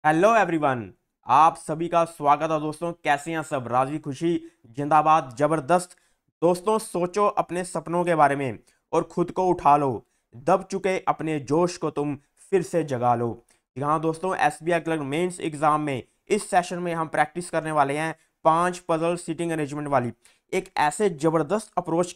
Hello everyone. आप सभी का स्वागत है दोस्तों। कैसे हैं सब? राजी खुशी जिंदाबाद जबरदस्त। दोस्तों सोचो अपने सपनों के बारे में और खुद को उठा लो। दब चुके अपने जोश को तुम फिर से जगा लो। यहाँ दोस्तों एसबीआई क्लर्क मेंस एग्जाम में इस सेशन में हम प्रैक्टिस करने वाले हैं 5 पजल सीटिंग अरेंजमेंट वाली एक ऐसे जबरदस्त अप्रोच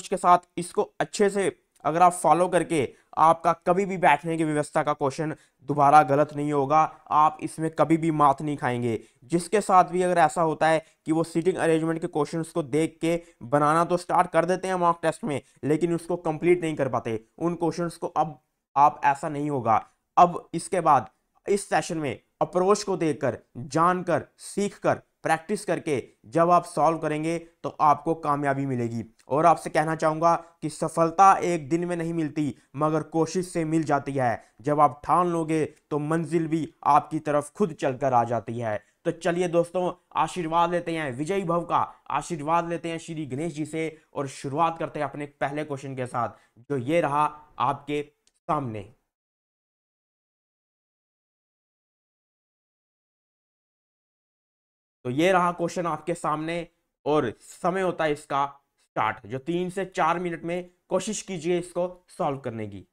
के साथ। इसको अच्छे से अगर आप फॉलो करके आपका कभी भी बैठने की व्यवस्था का क्वेश्चन दोबारा गलत नहीं होगा। आप इसमें कभी भी मात नहीं खाएंगे। जिसके साथ भी अगर ऐसा होता है कि वो सीटिंग अरेंजमेंट के क्वेश्चंस को देख के बनाना तो स्टार्ट कर देते हैं मॉक टेस्ट में, लेकिन उसको कंप्लीट नहीं कर पाते उन क्वेश्चंस को, अब आप ऐसा नहीं होगा। अब इसके बाद इस सेशन में अप्रोच को देखकर, जानकर, सीखकर, प्रैक्टिस करके जब आप सॉल्व करेंगे तो आपको कामयाबी मिलेगी। और आपसे कहना चाहूंगा कि सफलता एक दिन में नहीं मिलती मगर कोशिश से मिल जाती है। जब आप ठान लोगे तो मंजिल भी आपकी तरफ खुद चलकर आ जाती है। तो चलिए दोस्तों, आशीर्वाद लेते हैं, विजयी भव का आशीर्वाद लेते हैं श्री गणेश जी से और शुरुआत करते हैं अपने पहले क्वेश्चन के साथ, जो ये रहा आपके सामने। तो ये रहा क्वेश्चन आपके सामने और समय होता है इसका स्टार्ट, जो 3 से 4 मिनट में कोशिश कीजिए इसको सॉल्व करने की।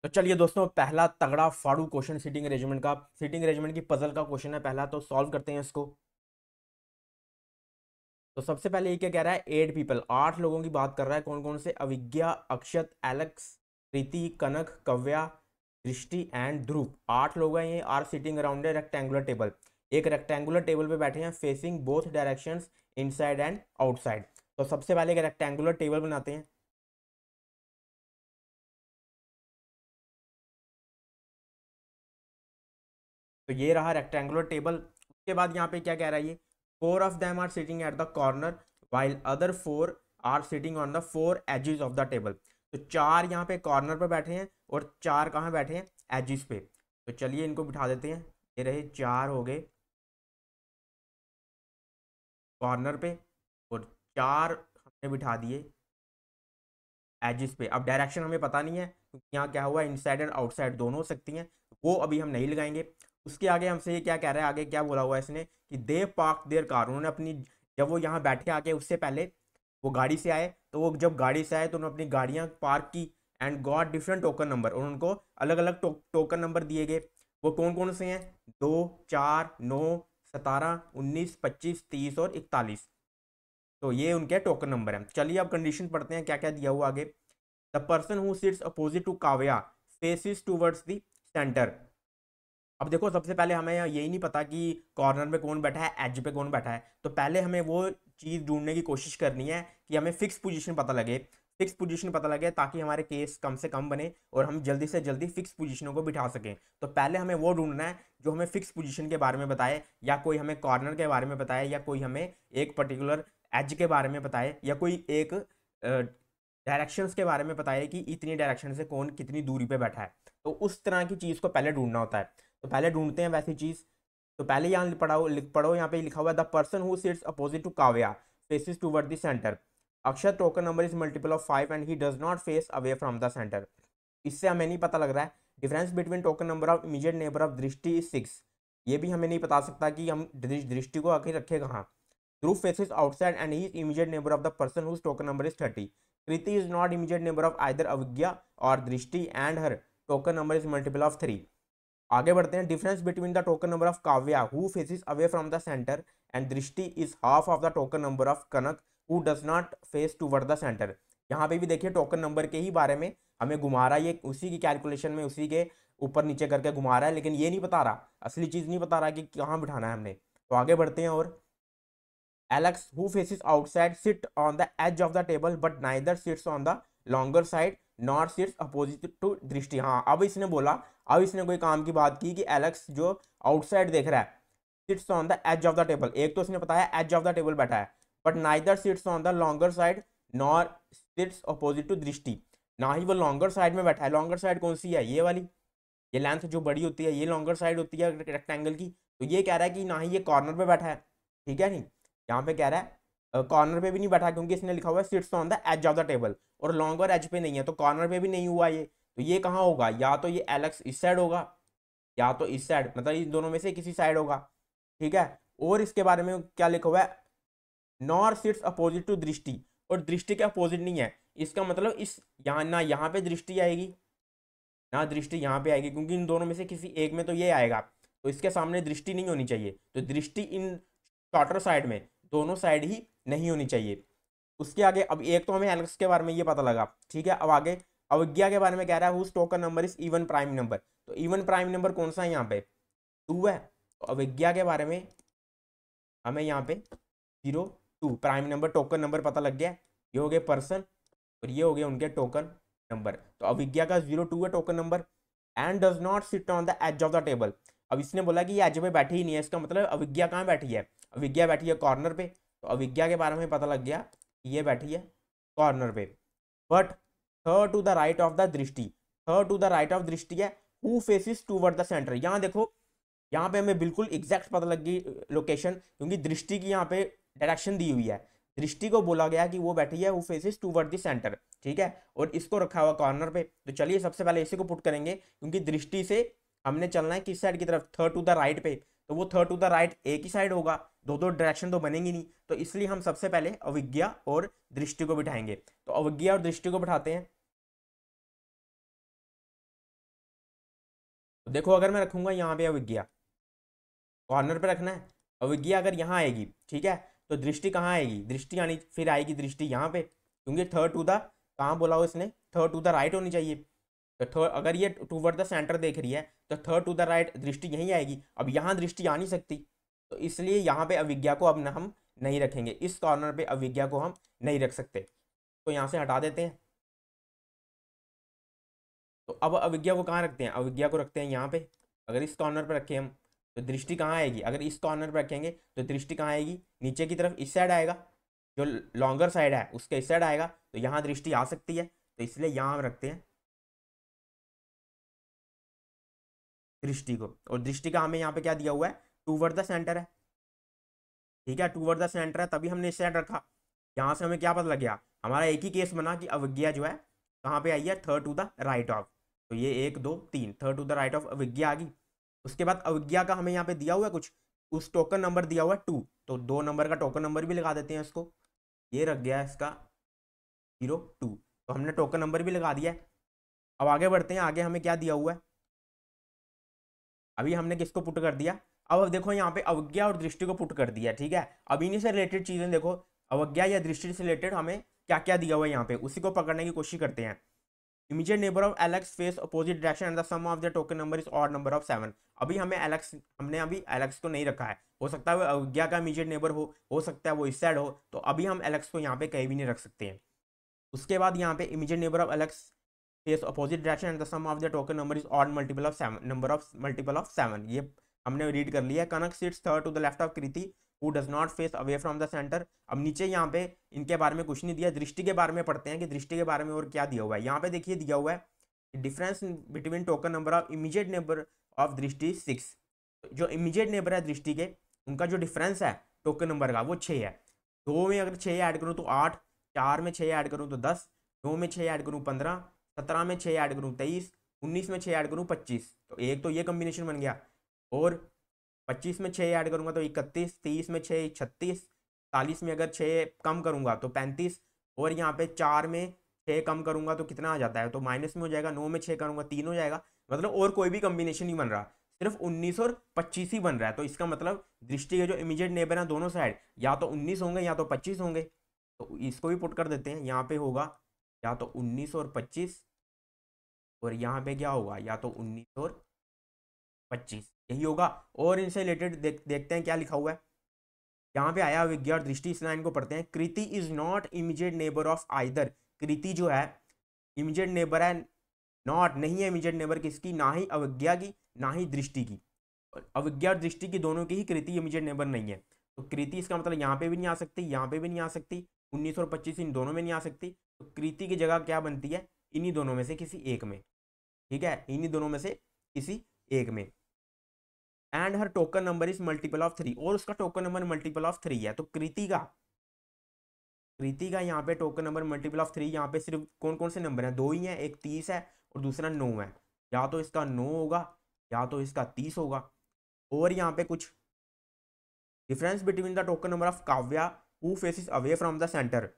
तो चलिए दोस्तों, पहला तगड़ा फाड़ू क्वेश्चन सीटिंग अरेंजमेंट का, सीटिंग अरेंजमेंट की पजल का क्वेश्चन है पहला, तो सॉल्व करते हैं इसको। तो सबसे पहले ये क्या कह रहा है, 8 पीपल, 8 लोगों की बात कर रहा है। कौन कौन से? अविज्ञा, अक्षत, एलेक्स, प्रीति, कनक, कव्या, दृष्टि एंड ध्रुव। 8 लोग हैं ये, are sitting around a rectangular table. एक रेक्टेंगुलर टेबल पे बैठे हैं, facing both directions, inside and outside. तो सबसे पहले एक रेक्टेंगुलर टेबल बनाते हैं। तो ये रहा रेक्टेंगुलर टेबल। उसके बाद यहाँ पे क्या कह रहा है ये, 4 of them are sitting at the corner while other 4 are sitting on the 4 edges of the table. तो 4 यहाँ पे कॉर्नर पे बैठे हैं और 4 कहाँ बैठे हैं? एजिस पे। तो चलिए इनको बिठा देते हैं। ये रहे 4 हो गए कॉर्नर पे, और 4 हमने बिठा दिए एजिस पे। अब डायरेक्शन हमें पता नहीं है क्योंकि यहाँ क्या हुआ, इनसाइड एंड आउटसाइड दोनों हो सकती हैं, वो अभी हम नहीं लगाएंगे। उसके आगे हमसे ये क्या कह रहा है, आगे क्या बोला हुआ है इसने कि दे पार्क देयर कार। उन्होंने अपनी, जब वो यहाँ बैठे आके, उससे पहले वो गाड़ी से आए, तो वो जब गाड़ी से आए तो उन्होंने अपनी गाड़ियाँ पार्क की and got different token number, और उनको अलग अलग टोकन नंबर दिए गए। वो कौन कौन से हैं? 2, 4, 9, 17, 19, 25, 30 और 41। तो ये उनके टोकन नंबर हैं। चलिए अब कंडीशन पढ़ते हैं क्या क्या दिया हुआ आगे। The person who sits opposite to Kavya faces towards the centre. अब देखो, सबसे पहले हमें यही नहीं पता कि कॉर्नर में कौन बैठा है, एज पे कौन बैठा है। तो पहले हमें वो चीज़ ढूंढने की कोशिश करनी है कि हमें फिक्स पोजीशन पता लगे, फिक्स पोजीशन पता लगे, ताकि हमारे केस कम से कम बने और हम जल्दी से जल्दी फिक्स पोजीशनों को बिठा सकें। तो पहले हमें वो ढूंढना है जो हमें फिक्स पोजीशन के बारे में बताए, या कोई हमें कॉर्नर के बारे में बताए, या कोई हमें एक पर्टिकुलर एज के बारे में बताए, या कोई एक डायरेक्शंस के बारे में बताए कि इतनी डायरेक्शन से कौन कितनी दूरी पे बैठा है। तो उस तरह की चीज़ को पहले ढूंढना होता है। तो पहले ढूंढते हैं वैसी चीज़। तो पहले यहाँ पढ़ो, यहाँ पे लिखा हुआ है the person who sits opposite to Kavya faces toward the centre. Akshar token number is multiple of 5 and he does not face away from the centre. इससे हमें नहीं पता लग रहा है। Difference between token number of immediate neighbour of Drishti is 6। ये भी हमें नहीं बता सकता कि हम दृष्टि को आखिर रखे कहाँ। Dhruv faces outside and he is immediate neighbour of the person whose token number is 30। Kriti is not immediate neighbour of either Avigya और Drishti and her token number is multiple of 3। आगे बढ़ते हैं। Difference between the token number of Kavya who faces away from the centre and Drishti is half of the token number of Kanak who does not face toward the centre. यहाँ पे भी देखिए token number के ही बारे में हमें घुमा रहा है, ये उसी की कैलकुलेशन में उसी के ऊपर नीचे करके घुमा रहा है, लेकिन ये नहीं बता रहा, असली चीज नहीं बता रहा कि कहाँ बिठाना है हमने। तो आगे बढ़ते हैं। और Alex, who faces outside, sit on the edge of the table but neither sits on the longer side nor sits opposite to दृष्टि। हाँ, अब इसने बोला, अब इसने कोई काम की बात की कि एलेक्स जो आउटसाइड देख रहा है, sits on the edge of the table. एक तो इसने बताया एज ऑफ द टेबल बैठा है, but neither sits on the longer side nor sits opposite to Drishti. ना ही वो लॉन्गर साइड में बैठा है। लॉन्गर साइड कौन सी है? ये वाली, ये लेंथ जो बड़ी होती है ये लॉन्गर साइड होती है रेक्टेंगल की। तो ये कह रहा है कि ना ही ये कॉर्नर पे बैठा है, ठीक है नहीं। यहाँ पे कह रहा है कॉर्नर पे भी नहीं बैठा क्योंकि इसने लिखा हुआ है sits on the edge of the table, और लॉन्गर एज पे नहीं है, तो कॉर्नर पे भी नहीं हुआ ये। तो ये कहाँ होगा? या तो ये एलेक्स इस साइड होगा, या तो इस साइड, मतलब इन दोनों में से किसी साइड होगा, ठीक है। और इसके बारे में क्या लिखा हुआ है? नॉर सिट्स अपोजिट टू दृष्टि, और दृष्टि के अपोजिट नहीं है। इसका मतलब इस यहाँ, ना यहाँ पे दृष्टि आएगी ना दृष्टि यहाँ पे आएगी, क्योंकि इन दोनों में से किसी एक में तो ये आएगा, तो इसके सामने दृष्टि नहीं होनी चाहिए। तो दृष्टि इन शॉर्टर साइड में, दोनों साइड ही नहीं होनी चाहिए। उसके आगे अब एक तो हमें एलेक्स के बारे में ये पता लगा, ठीक है। अब आगे अवज्ञा के बारे में कह रहा है whose token number is even prime number. तो इवन प्राइम नंबर कौन सा है? यहाँ पे 2 है। तो अवज्ञा के बारे में हमें यहाँ पे 0, 2 प्राइम नंबर, टोकन नंबर पता लग गया। ये हो गए पर्सन और ये हो गए उनके टोकन नंबर। तो अविज्ञा का 0, 2 है token number. And does not sit on the edge of the table. अब इसने बोला कि ये एज पे बैठी ही नहीं है, इसका मतलब अविज्ञा कहाँ बैठी है? अविज्ञा बैठी है कॉर्नर पे। तो अविज्ञा के बारे में पता लग गया कि ये बैठी है कॉर्नर पे। But third to the right of the Drishti, third to the right of Drishti है who faces toward the centre. यहाँ देखो, यहाँ पे हमें बिल्कुल एग्जैक्ट पता लग गई लोकेशन, क्योंकि दृष्टि की यहाँ पे डायरेक्शन दी हुई है। दृष्टि को बोला गया कि वो बैठी है वो फेसिस टूवर्ड द सेंटर, ठीक है, और इसको रखा हुआ कॉर्नर पे। तो चलिए सबसे पहले इसी को पुट करेंगे, क्योंकि दृष्टि से हमने चलना है किस साइड की तरफ? थर्ड टू द राइट पे। तो वो थर्ड टू द राइट एक ही साइड होगा, दो दो डायरेक्शन तो बनेंगी नहीं। तो इसलिए हम सबसे पहले अविज्ञा और दृष्टि को बिठाएंगे। तो अविज्ञा और दृष्टि को बिठाते हैं। देखो अगर मैं रखूंगा यहाँ पे अविज्ञा, कॉर्नर पे रखना है, अविज्ञा अगर यहाँ आएगी, ठीक है, तो दृष्टि कहाँ आएगी, दृष्टि आनी, फिर आएगी दृष्टि यहाँ पे, क्योंकि थर्ड टू द, कहाँ बोला हो इसने, थर्ड टू द राइट होनी चाहिए। तो थर्ड, अगर ये टूवर्ड द सेंटर देख रही है तो थर्ड टू द राइट दृष्टि यहीं आएगी। अब यहाँ दृष्टि आ नहीं सकती, तो इसलिए यहाँ पे अविज्ञा को अब न हम नहीं रखेंगे, इस कॉर्नर पे अविज्ञा को हम नहीं रख सकते, तो यहाँ से हटा देते हैं। तो अब अविज्ञा को कहाँ रखते हैं, अविज्ञा को रखते हैं यहाँ पे। अगर इस कॉर्नर पे रखें हम तो दृष्टि कहाँ आएगी, अगर इस कॉर्नर पे रखेंगे तो दृष्टि कहाँ आएगी, नीचे की तरफ, इस साइड आएगा, जो लॉन्गर साइड है उसके इस साइड आएगा, तो यहाँ दृष्टि आ सकती है, तो इसलिए यहाँ हम रखते हैं दृष्टि को। और दृष्टि का हमें यहाँ पे क्या दिया हुआ है, टूवर्ड द सेंटर है, ठीक है, टूवर्ड द सेंटर है, तभी हमने इस साइड रखा। यहाँ से हमें क्या पता लग गया, हमारा एक ही केस बना कि अवज्ञा जो है कहाँ पे आई है, third to the right of. तो ये 1 2 3 third to the right of अवज्ञा आ गई। उसके बाद अवज्ञा का हमें यहाँ पे दिया हुआ है कुछ, उस टोकन नंबर दिया हुआ है 2, तो 2 नंबर का टोकन नंबर भी लगा देते हैं इसको, ये रख गया इसका 02, तो हमने टोकन नंबर भी लगा दिया है। अब आगे बढ़ते हैं, आगे हमें क्या दिया हुआ है, अभी हमने किसको पुट कर दिया, अब देखो यहाँ पे अवज्ञा और दृष्टि को पुट कर दिया, ठीक है। अब इन्हीं से रिलेटेड चीजें देखो, अवज्ञा या दृष्टि से रिलेटेड हमें क्या क्या दिया हुआ है यहाँ पे, उसी को पकड़ने की कोशिश करते हैं। Immediate neighbour of Alex face opposite direction and the sum of the token number is odd number of 7। अभी हमें एलेक्स, हमने अभी एलेक्स को नहीं रखा है, हो सकता है वो अवज्ञा का इमीडिएट नेबर हो सकता है वो इस साइड हो, तो अभी हम एलेक्स को यहाँ पे कहीं भी नहीं रख सकते हैं। उसके बाद यहाँ पे immediate neighbour of Alex face opposite direction and the sum of the token number is odd multiple of 7, number of multiple of 7, ये हमने रीड कर लिया है। Kanak sits third to the left of Kriti who does not face away from the centre. अब नीचे यहाँ पे इनके बारे में कुछ नहीं दिया, दृष्टि के बारे में पढ़ते हैं कि दृष्टि के बारे में और क्या दिया हुआ है। यहाँ पे देखिए दिया हुआ है difference between token number of immediate neighbour of दृष्टि 6। जो इमीडिएट नेबर है दृष्टि के, उनका जो डिफरेंस है टोकन नंबर का वो 6 है। 2 में अगर 6 ऐड करूँ तो 8, 4 में 6 ऐड करूँ तो 10, 9 में 6 ऐड करूँ 15, 17 में 6 ऐड करूँ 23, 19 में 6 ऐड करूँ 25, तो एक तो ये कॉम्बिनेशन बन गया। और 25 में 6 ऐड करूँगा तो 31, 30 में 6 36, 40 में अगर 6 कम करूँगा तो 35, और यहाँ पे 4 में 6 कम करूँगा तो कितना आ जाता है, तो माइनस में हो जाएगा। 9 में 6 करूँगा 3 हो जाएगा, मतलब और कोई भी कॉम्बिनेशन नहीं बन रहा, सिर्फ 19 और 25 ही बन रहा है। तो इसका मतलब दृष्टि के जो इमीडिएट नेबर हैं दोनों साइड या तो 19 होंगे या तो 25 होंगे, तो इसको भी पुट कर देते हैं। यहाँ पे होगा या तो 19 और 25, और यहाँ पे क्या होगा, या तो 19 और 25, यही होगा। और इनसे रिलेटेड देखते हैं क्या लिखा हुआ है। यहाँ पे आया विज्ञा और दृष्टि, इस लाइन को पढ़ते हैं। Kriti is not immediate neighbour of either. Kriti जो है इमीडिएट नेबर है, नॉट नहीं है इमीडिएट नेबर किसकी, ना ही अवज्ञा की ना ही दृष्टि की। अवज्ञा और दृष्टि की दोनों की ही कृति इमीडिएट नेबर नहीं है, तो कृति इसका मतलब यहाँ पे भी नहीं आ सकती, यहाँ पे भी नहीं आ सकती, 19 और 25 इन दोनों में नहीं आ सकती, तो कृति की जगह क्या बनती है, इन्हीं दोनों में से किसी एक में, ठीक है, इन्हीं दोनों में से किसी एक में। And her token number is multiple of 3, और उसका टोकन नंबर मल्टीपल ऑफ 3 है। तो कृति का यहाँ पे टोकन नंबर मल्टीपल ऑफ 3, यहाँ पे सिर्फ कौन कौन से नंबर हैं, 2 ही हैं, एक 30 है और दूसरा 9 है। या तो इसका 9 होगा या तो इसका 30 होगा। और यहाँ पे कुछ difference between the token number of Kavya who faces away from the centre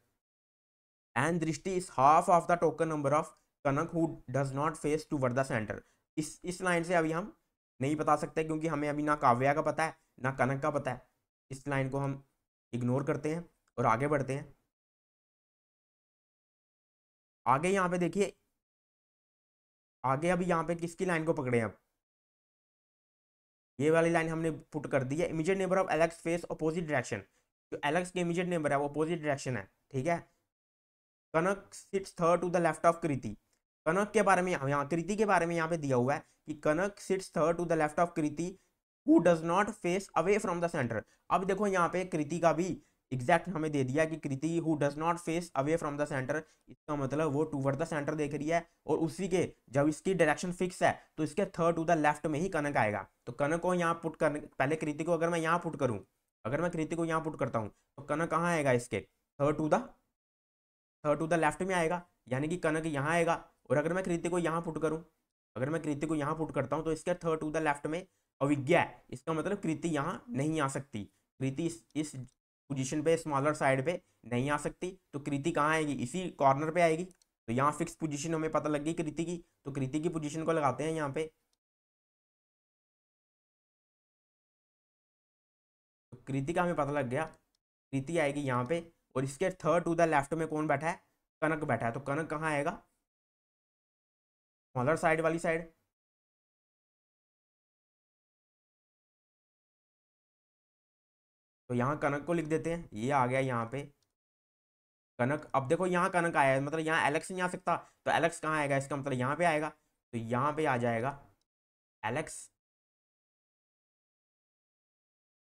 and Drishti is half of the token number of Kanak who does not face toward the centre. इस लाइन से अभी हम नहीं बता सकते, क्योंकि हमें अभी ना काव्या का पता है ना कनक का पता है। इस लाइन को हम इग्नोर करते हैं और आगे बढ़ते हैं। आगे यहाँ पे देखिए, आगे अभी यहाँ पे किसकी लाइन को पकड़े हैं, अब ये वाली लाइन हमने पुट कर दी है। Immediate neighbour of Alex face opposite direction, जो एलेक्स के इमीडिएट नेबर है वो अपोजिट डायरेक्शन है, ठीक है। Kanak sits third to the left of Kriti. Kanak के बारे में यहाँ कृति के बारे में यहाँ पे दिया हुआ है कि Kanak sits third to the left of Kriti who does not face away from the centre. अब देखो यहाँ पे कृति का भी एग्जैक्ट हमें दे दिया कि Kriti who does not face away from the centre, इसका मतलब वो टूवर्ड द सेंटर देख रही है, और उसी के जब इसकी डायरेक्शन फिक्स है तो इसके थर्ड टू द लेफ्ट में ही कनक आएगा। तो कनक को यहाँ पुट करने पहले कृति को अगर मैं यहाँ पुट करूँ, अगर मैं कृति को यहाँ पुट करता हूँ तो कनक कहाँ आएगा, इसके थर्ड टू द लेफ्ट में आएगा, यानी कि कनक यहाँ आएगा। और अगर मैं कृति को यहाँ पुट करूँ, अगर मैं कृति को यहाँ पुट करता हूँ तो इसके थर्ड टू द लेफ्ट में अविज्ञा है, इसका मतलब कृति यहाँ नहीं आ सकती। कृति इस पोजीशन पे स्मॉलर साइड पे नहीं आ सकती, तो कृति कहाँ आएगी, इसी कॉर्नर पे आएगी। तो यहाँ फिक्स पोजीशन हमें पता लग गई कृति की, तो कृति की पोजीशन को लगाते हैं यहाँ पे कृति का हमें पता लग गया, कृति आएगी यहाँ पे, और इसके थर्ड टू द लेफ्ट में कौन बैठा है, कनक बैठा है। तो कनक कहाँ आएगा, स्मॉलर साइड वाली साइड। तो यहाँ कनक को लिख देते हैं, ये आ गया यहाँ पे कनक। अब देखो यहाँ कनक आया है, मतलब यहाँ एलेक्स नहीं आ सकता, तो एलेक्स कहाँ आएगा, इसका मतलब यहाँ पे आएगा, तो यहाँ पे आ जाएगा एलेक्स।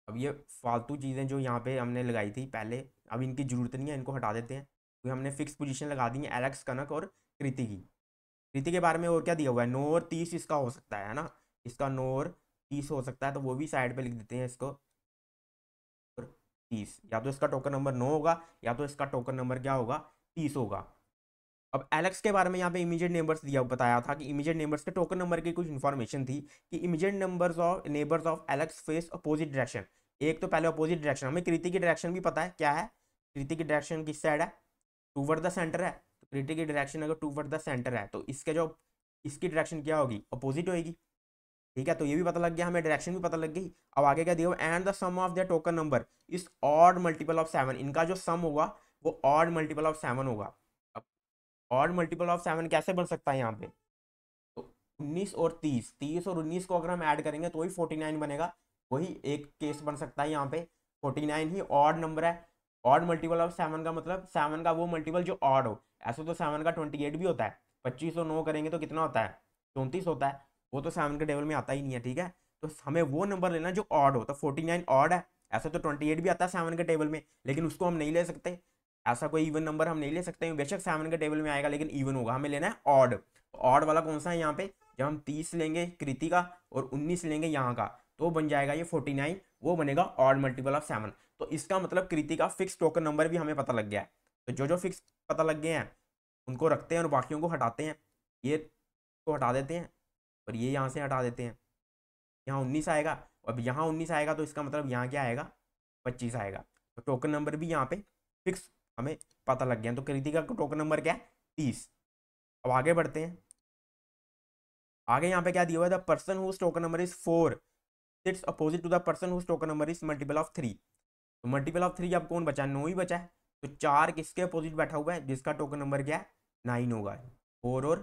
अब ये फालतू चीज़ें जो यहाँ पे हमने लगाई थी पहले, अब इनकी जरूरत नहीं है, इनको हटा देते हैं, क्योंकि हमने फिक्स पोजीशन लगा दी है एलेक्स, कनक और कृति की। कृति के बारे में और क्या दिया हुआ है, नोर 30 इसका हो सकता है ना, इसका नोर 30 हो सकता है, तो वो भी साइड पे लिख देते हैं इसको, 30। या तो इसका टोकन नंबर 9 होगा, या तो इसका टोकन नंबर क्या होगा, 30 होगा। अब एलेक्स के बारे में यहाँ पे इमीडिएट नेबर्स दिया बताया था कि इमीडिएट नेबर्स के टोकन नंबर की कुछ इन्फॉर्मेशन थी कि immediate neighbours of Alex face opposite direction. एक तो पहले अपोजिट डायरेक्शन, हमें कृति की डायरेक्शन भी पता है क्या है, कृति की डायरेक्शन किस साइड है, टूवर्ड द सेंटर है। तो कृति की डायरेक्शन अगर टूवर्ड द सेंटर है तो इसके जो इसकी डायरेक्शन क्या होगी, अपोजिट होगी। ठीक है, तो ये भी पता लग गया, हमें डायरेक्शन भी पता लग गई। अब आगे क्या दिया, and the sum of the token number is odd multiple of 7। इनका जो सम होगा वो ऑड मल्टीपल ऑफ 7 होगा। अब ऑड मल्टीपल ऑफ 7 कैसे बन सकता है यहाँ पे, तो 19 और 30, 30 और 19 को अगर हम ऐड करेंगे तो वही 49 बनेगा। वही एक केस बन सकता है यहाँ पे, 49 ही ऑड नंबर है। ऑड मल्टीपल ऑफ 7 का मतलब 7 का वो मल्टीपल जो ऑड हो। ऐसे तो 7 का 28 भी होता है, 25 और 9 करेंगे तो कितना होता है, 34 होता है। वो तो 7 के टेबल में आता ही नहीं है। ठीक है, तो हमें वो नंबर लेना जो ऑड हो। तो 49 ऑड है, ऐसे तो 28 भी आता है 7 के टेबल में, लेकिन उसको हम नहीं ले सकते। ऐसा कोई इवन नंबर हम नहीं ले सकते, बेशक 7 के टेबल में आएगा लेकिन इवन होगा, हमें लेना है ऑड। ऑड वाला कौन सा है यहाँ पे, जब हम 30 लेंगे कृति का और 19 लेंगे यहाँ का, तो बन जाएगा ये 49, वो बनेगा ऑड मल्टीपल ऑफ 7। तो इसका मतलब कृति का फिक्स टोकन नंबर भी हमें पता लग गया है। तो जो जो फिक्स पता लग गए हैं उनको रखते हैं और बाकियों को हटाते हैं। ये को हटा देते हैं और ये यहाँ से हटा देते हैं, यहाँ 19 आएगा। अब यहाँ 19 आएगा तो इसका मतलब यहाँ क्या आएगा, 25 आएगा। तो टोकन नंबर भी यहाँ पे फिक्स हमें पता लग गया। तो कृति का टोकन नंबर क्या है, 30। अब आगे बढ़ते हैं, आगे यहाँ पे क्या दिया हुआ है, the person whose token number is 4 sits opposite to the person whose token number is multiple of 3। तो मल्टीपल ऑफ 3 अब कौन बचा है, 9 ही बचा है। तो 4 किसके अपोजिट बैठा हुआ है, जिसका टोकन नंबर क्या है, 9 होगा, 4 और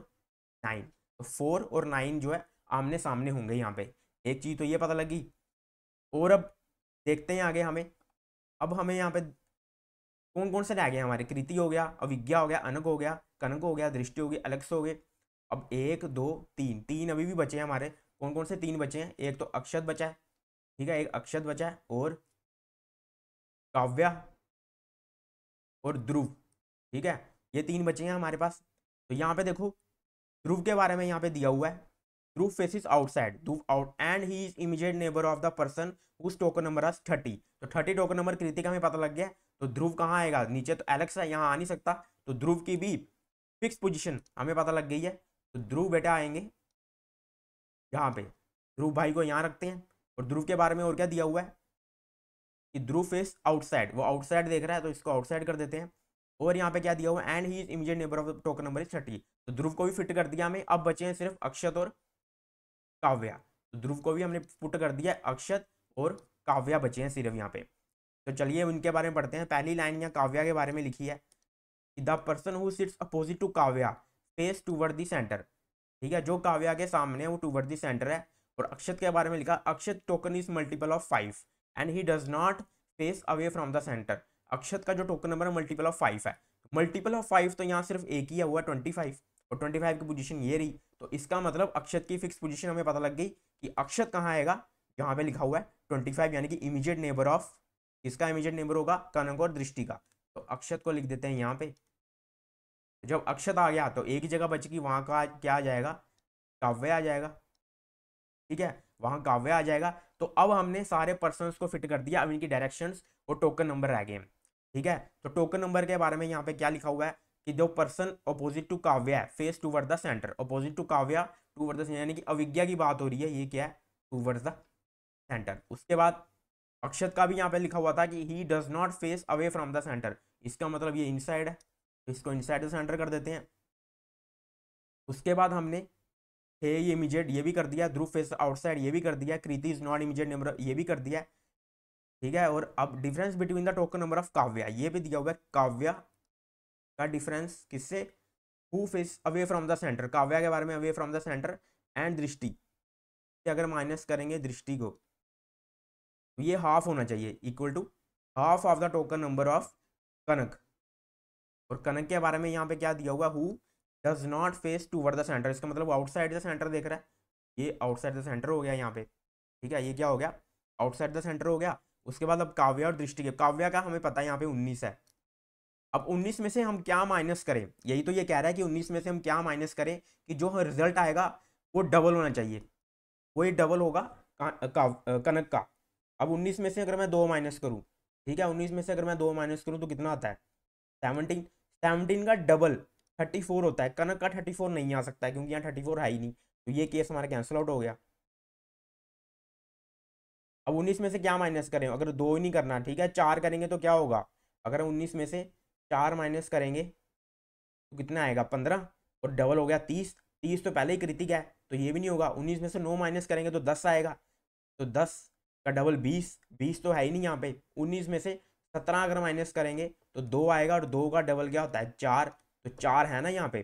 9। तो 4 और 9 जो है आमने सामने होंगे यहाँ पे। एक चीज तो ये पता लगी। और अब देखते हैं आगे हमें, अब हमें यहाँ पे कौन कौन से रह गए हमारे, कृति हो गया, अविज्ञा हो गया, अनक हो गया, कनक हो गया, दृष्टि हो गई, अलक्स हो गए। अब 1 2 3, 3 अभी भी बचे हैं हमारे। कौन कौन से 3 बचे हैं, एक तो अक्षत बचा है, ठीक है, एक अक्षत बचा है, और काव्या और ध्रुव। ठीक है, ये 3 बचे हैं हमारे पास। तो यहाँ पे देखो ध्रुव के बारे में यहाँ पे दिया हुआ है, Dhruv faces outside, Dhruv out and he is immediate neighbour of the person whose token number is 30। तो 30 टोकन नंबर कृति का हमें पता लग गया। तो ध्रुव कहाँ आएगा, नीचे तो एलेक्स है, यहाँ आ नहीं सकता। तो ध्रुव की भी फिक्स पोजीशन हमें पता लग गई है। तो ध्रुव बेटा आएंगे यहाँ पे, ध्रुव भाई को यहाँ रखते हैं। और ध्रुव के बारे में और क्या दिया हुआ है कि ध्रुव फेस आउटसाइड, वो आउटसाइड देख रहा है तो इसको आउटसाइड कर देते हैं। और यहाँ पे क्या दिया हुआ है, and he is immediate neighbour of the token number is 30। तो ध्रुव को भी फिट कर दिया हमें। अब बचे हैं सिर्फ अक्षत और काव्या। तो ध्रुव को भी हमने पुट कर दिया, अक्षत और काव्या बचे हैं सिर्फ यहाँ पे। तो चलिए उनके बारे में पढ़ते हैं। पहली लाइन यहाँ काव्या के बारे में लिखी है, the person who sits opposite to Kavya face toward the centre. ठीक है, जो काव्या के सामने है वो टूवर्ड द सेंटर है। और अक्षत के बारे में लिखा, Akshat token is multiple of 5 and he does not face away from the centre. Akshat का जो टोकन नंबर है मल्टीपल ऑफ 5 है। मल्टीपल ऑफ 5 तो यहाँ सिर्फ एक ही है, हुआ 25, और 25 की पोजीशन ये रही। तो इसका मतलब अक्षत की फिक्स पोजीशन हमें पता लग गई कि अक्षत कहाँ आएगा, जहाँ पे लिखा हुआ है 25, यानी कि इमीडिएट नेबर ऑफ, इसका इमीडिएट नेबर होगा कनक और दृष्टि का। तो अक्षत को लिख देते हैं यहाँ पे। जब अक्षत आ गया तो एक ही जगह बचेगी, वहां का क्या आ जाएगा, काव्य आ जाएगा। ठीक है, वहां काव्य आ जाएगा। तो अब हमने सारे पर्सन्स को फिट कर दिया, अब इनकी डायरेक्शंस और टोकन नंबर रह गए। ठीक है, तो टोकन नंबर के बारे में यहाँ पे क्या लिखा हुआ है कि जो पर्सन अपोजिट टू काव्या है face toward the centre, opposite to Kavya toward the centre, यानी कि अविज्ञा की बात हो रही है, ये क्या है, टूवर्ड द सेंटर। उसके बाद अक्षत का भी यहाँ पे लिखा हुआ था कि ही does not face away from the centre, इसका मतलब ये इनसाइड है, तो इसको इनसाइड द सेंटर कर देते हैं। उसके बाद हमने ये इमीडिएट ये भी कर दिया, ध्रुव फेस आउटसाइड ये भी कर दिया, कृति इज नॉट इमीडिएट नेबर ये भी कर दिया। ठीक है। और अब difference between the token number of Kavya, ये भी दिया हुआ है काव्या का डिफरेंस किससे, who face away from the centre, Kavya के बारे में away from the centre, and दृष्टि से अगर माइनस करेंगे दृष्टि को, तो ये हाफ होना चाहिए, equal to half of the token number of Kanak. और कनक के बारे में यहाँ पे क्या दिया हुआ, who does not face toward the centre, इसका मतलब आउटसाइड द सेंटर देख रहा है, ये आउटसाइड द सेंटर हो गया यहाँ पे। ठीक है, ये क्या हो गया, आउटसाइड द सेंटर हो गया। उसके बाद अब काव्या और दृष्टि के, काव्या का हमें पता है यहाँ पे 19 है। अब 19 में से हम क्या माइनस करें, यही तो ये कह रहा है कि 19 में से हम क्या माइनस करें कि जो रिजल्ट आएगा वो डबल होना चाहिए, वो ये डबल होगा कनक का। अब 19 में से अगर मैं 2 माइनस करूँ, ठीक है, 19 में से अगर मैं 2 माइनस करूँ तो कितना आता है, 17। 17 का डबल 34 होता है, कनक का 34 नहीं आ सकता है क्योंकि यहाँ 34 है ही नहीं, तो ये केस हमारा कैंसिल आउट हो गया। अब 19 में से क्या माइनस करें, अगर 2 ही नहीं करना, ठीक है, 4 करेंगे तो क्या होगा, अगर 19 में से 4 माइनस करेंगे तो कितना आएगा, 15, और डबल हो गया 30। 30 तो पहले ही कृतिक है, तो ये भी नहीं होगा। 19 में से 9 माइनस करेंगे तो 10 आएगा, तो 10 का डबल 20, 20 तो है ही नहीं यहाँ पे। 19 में से 17 अगर माइनस करेंगे तो 2 आएगा, और 2 का डबल क्या होता है, 4, तो 4 है ना यहाँ पे,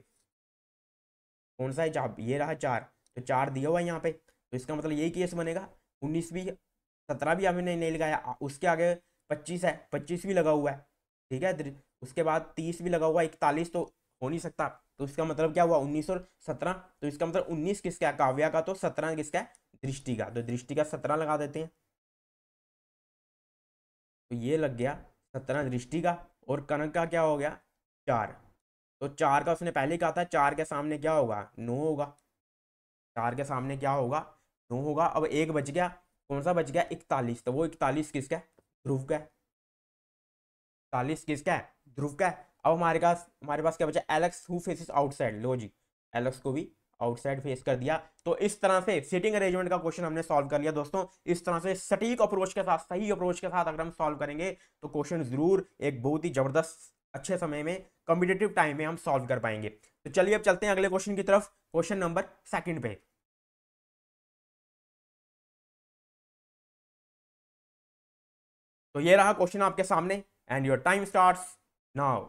कौन सा है, चार, ये रहा 4, तो 4 दिया हुआ है यहाँ पे, तो इसका मतलब यही केस बनेगा। 19 भी, 17 भी अभी नहीं लगाया, उसके आगे 25 है, 25 भी लगा हुआ है, ठीक है, उसके बाद 30 भी लगा हुआ है, 41 तो हो नहीं सकता, तो इसका मतलब क्या हुआ, 19 और 17, तो इसका मतलब 19 किसका है, काव्या का, तो 17 किसका है, दृष्टि का, तो दृष्टि का 17 लगा देते हैं, तो ये लग गया 17 दृष्टि का। और कनक का क्या हो गया, 4, तो 4 का उसने पहले ही कहा था, 4 के सामने क्या होगा, 9 होगा, 4 के सामने क्या होगा, 9 होगा। अब एक बच गया, कौन सा बच गया, 41, तो वो 41 किसका है, ध्रुव का है, 41 किसका है, ध्रुव का है। अब हमारे पास क्या बचा, एलेक्स हु फेसिस आउटसाइड, लो जी, एलेक्स को भी आउटसाइड फेस कर दिया। तो इस तरह से सिटिंग अरेंजमेंट का क्वेश्चन हमने सॉल्व कर लिया दोस्तों। इस तरह से सटीक अप्रोच के साथ, सही अप्रोच के साथ अगर हम सॉल्व करेंगे तो क्वेश्चन जरूर एक बहुत ही जबरदस्त अच्छे समय में, कॉम्पिटेटिव टाइम में हम सॉल्व कर पाएंगे। तो चलिए अब चलते हैं अगले क्वेश्चन की तरफ, क्वेश्चन नंबर सेकंड पे। तो ये रहा क्वेश्चन आपके सामने, and your time starts now.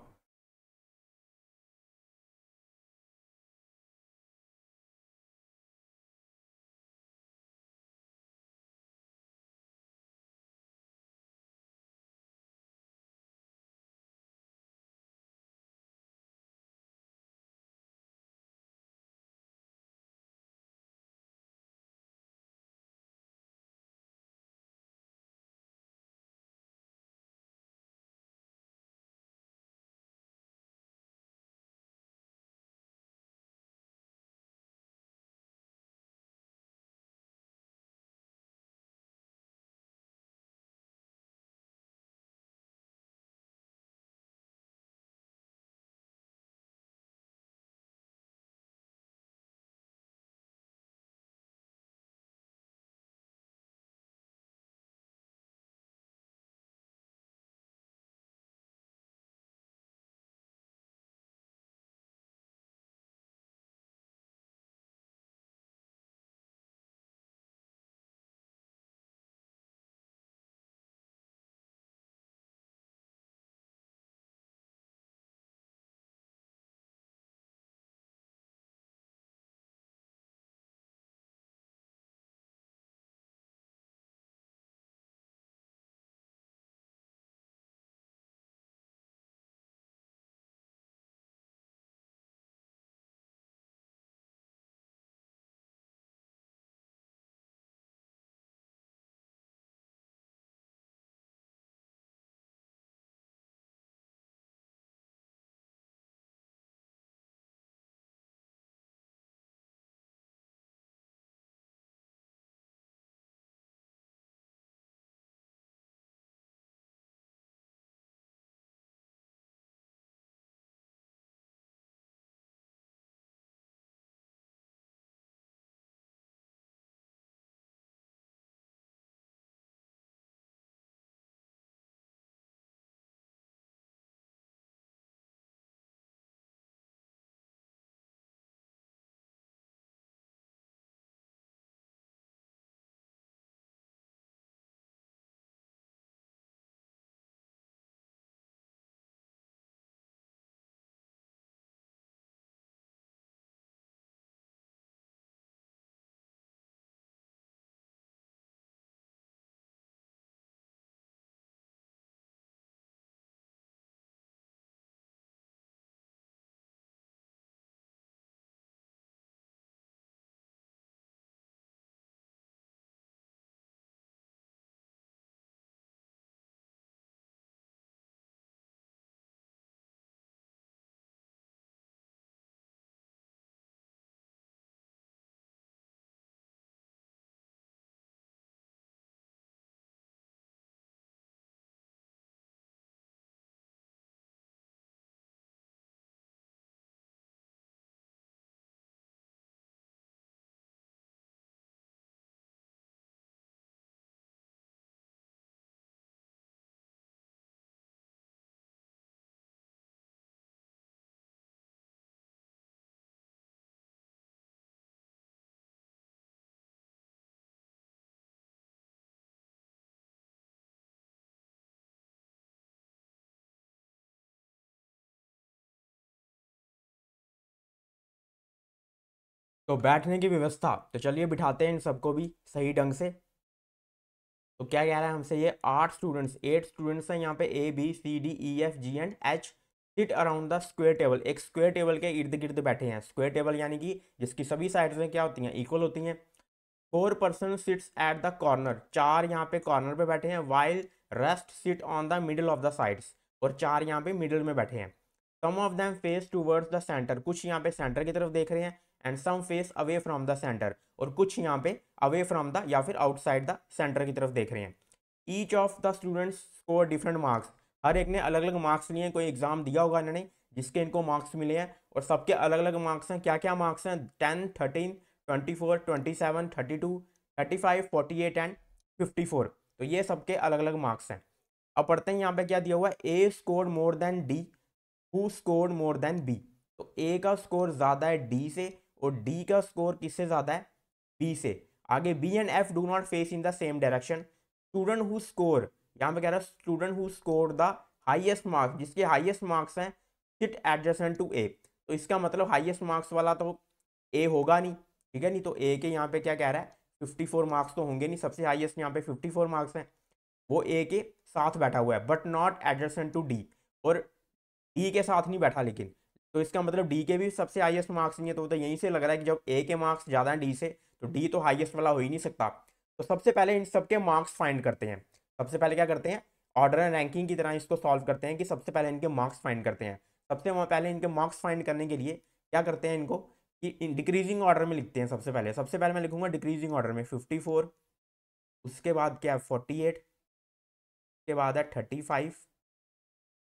तो बैठने की व्यवस्था, तो चलिए बिठाते हैं इन सबको भी सही ढंग से। तो क्या कह रहा है हमसे, ये 8 स्टूडेंट्स हैं यहाँ पे, ABCDEFGH seat around the square table, एक स्क्वायर टेबल के इर्द गिर्द बैठे हैं। स्क्वायर टेबल यानी कि जिसकी सभी साइड्स में क्या होती हैं, इक्वल होती हैं। 4 person sits at the corner, 4 यहाँ पे कॉर्नर पे बैठे हैं, while rest sit on the middle of the sides, और 4 यहाँ पे मिडल में बैठे हैं। Some of them face towards the centre, कुछ यहाँ पे सेंटर की तरफ देख रहे हैं, and some face away from the centre, और कुछ यहाँ पे अवे फ्रॉम द या फिर आउटसाइड द सेंटर की तरफ देख रहे हैं। Each of the students score different marks, हर एक ने अलग अलग मार्क्स लिए हैं, कोई एग्जाम दिया होगा इन्होंने जिसके इनको मार्क्स मिले हैं, और सबके अलग अलग मार्क्स हैं। क्या क्या मार्क्स हैं, 10, 13, 24, 27, 32, 35, 48 एंड 54। तो ये सबके अलग अलग मार्क्स हैं। अब पढ़ते हैं यहाँ पे क्या दिया हुआ है, A scored more than D, who scored more than B. तो ए का स्कोर ज्यादा है डी से, और डी का स्कोर किससे ज्यादा है, बी से। आगे B and F do not face in the same direction, student who score, यहाँ पे कह रहा है student who score the highest marks, जिसके हाईएस्ट मार्क्स हैं, सिट एडजेसेंट टू ए। तो इसका मतलब हाईएस्ट मार्क्स वाला तो ए होगा नहीं, ठीक है, नहीं तो ए के यहाँ पे क्या कह रहा है, 54 मार्क्स तो होंगे नहीं, सबसे हाईएस्ट यहाँ पे 54 मार्क्स हैं, वो ए के साथ बैठा हुआ है, but not adjacent to D, और डी के साथ नहीं बैठा लेकिन। तो इसका मतलब डी के भी सबसे हाईएस्ट मार्क्स नहीं है, तो यहीं से लग रहा है कि जब ए के मार्क्स ज़्यादा हैं डी से, तो डी तो हाईएस्ट वाला हो ही नहीं सकता। तो सबसे पहले इन सबके मार्क्स फाइंड करते हैं। सबसे पहले क्या करते हैं, ऑर्डर एंड रैंकिंग की तरह इसको सॉल्व करते हैं कि सबसे पहले इनके मार्क्स फाइंड करते हैं। सबसे पहले इनके मार्क्स फाइंड करने के लिए क्या करते हैं, इनको कि डिक्रीजिंग ऑर्डर में लिखते हैं। सबसे पहले मैं लिखूंगा डिक्रीजिंग ऑर्डर में 54, उसके बाद क्या है 48, उसके बाद है 35,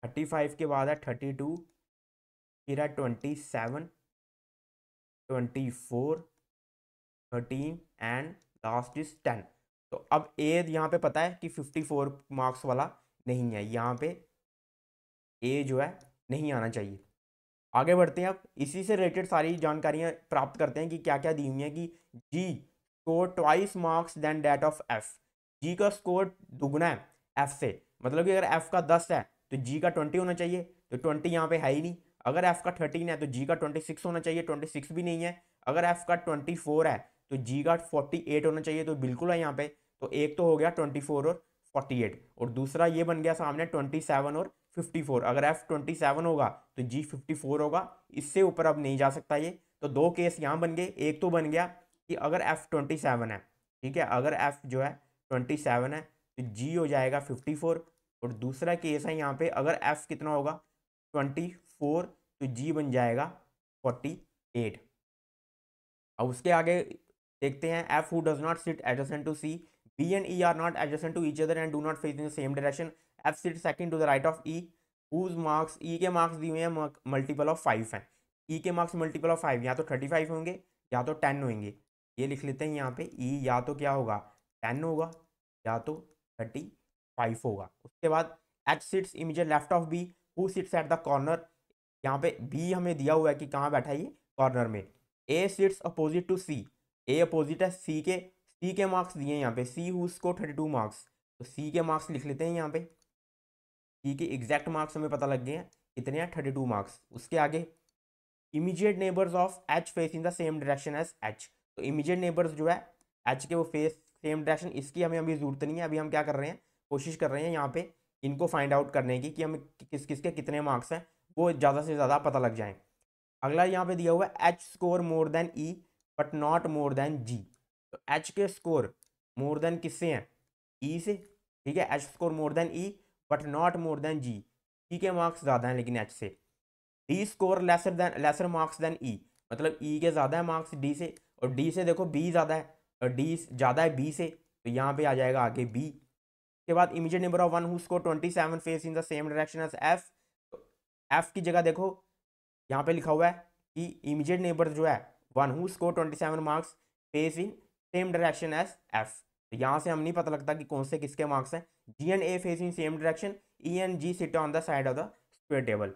35 के बाद है 32, फिर है 27, 24, 13 एंड लास्ट इज 10। तो अब ए यहाँ पे पता है कि 54 मार्क्स वाला नहीं है, यहाँ पे ए जो है नहीं आना चाहिए। आगे बढ़ते हैं, अब इसी से रिलेटेड सारी जानकारियाँ प्राप्त करते हैं कि क्या क्या दी हुई हैं कि G score twice marks than that of F, G का स्कोर दुगना है एफ से, मतलब कि अगर एफ का 10 है तो जी का 20 होना चाहिए, तो 20 यहाँ पे है ही नहीं। अगर एफ का 13 है तो जी का 26 होना चाहिए, 26 भी नहीं है। अगर एफ का 24 है तो जी का 48 होना चाहिए, तो बिल्कुल है यहाँ पे। तो एक तो हो गया 24 और 48, और दूसरा ये बन गया सामने 27 और 54। अगर एफ 27 होगा तो जी 54 होगा, इससे ऊपर अब नहीं जा सकता ये। तो दो केस यहाँ बन गए, एक तो बन गया कि अगर एफ 27 है, ठीक है, अगर एफ जो है 27 है तो जी हो जाएगा 54, और दूसरा केस है यहाँ पे अगर एफ कितना होगा 24, तो जी बन जाएगा 48। अब उसके आगे देखते हैं, F who does not sit adjacent to C, B and E are not adjacent to each other and do not face in the same direction, F sit second to the right of E, whose marks, E के marks दिए हुए हैं multiple of 5 हैं। ई के marks multiple of 5 या तो 35 होंगे या तो 10 होंगे। ये लिख लेते हैं यहाँ पे, ई या तो क्या होगा 10 होगा या तो 35 होगा। उसके बाद H sits immediate left of B, who sits at the corner, यहाँ पे बी हमें दिया हुआ है कि कहाँ बैठा है ये, कॉर्नर में। A sits opposite to C, A opposite है सी के, सी के मार्क्स दिए हैं यहाँ पे, सी हु को 32 मार्क्स, तो सी के मार्क्स लिख लेते हैं यहाँ पे। सी के एग्जैक्ट मार्क्स हमें पता लग गए हैं कितने हैं, 32 मार्क्स। उसके आगे immediate neighbours of H face in the same direction as H, तो इमीडिएट नेबर्स जो है एच के वो फेस सेम डायरेक्शन, इसकी हमें अभी जरूरत नहीं है। अभी हम क्या कर रहे हैं, कोशिश कर रहे हैं यहाँ पे इनको फाइंड आउट करने की कि हमें किस किस के कितने मार्क्स हैं, वो ज़्यादा से ज़्यादा पता लग जाए। अगला यहाँ पे दिया हुआ है H score more than E but not more than G, तो एच के स्कोर मोर देन किससे हैं, ई से, ठीक है, H score more than E but not more than G, E के मार्क्स ज़्यादा हैं लेकिन एच से। D score lesser marks than E, मतलब ई के ज़्यादा है मार्क्स डी से, और डी से देखो बी ज़्यादा है, और डी ज़्यादा है बी से, तो यहाँ पे आ जाएगा आगे बी। के बाद immediate number of one who score 27 face in the same direction as F, तो एफ की जगह देखो यहाँ पे लिखा हुआ है कि इमीडिएट नेबर जो है one who score 27 marks face in same direction as F, तो यहाँ से हम नहीं पता लगता कि कौन से किसके मार्क्स हैं। G and A face in same direction, E and G sit on the side of the square table.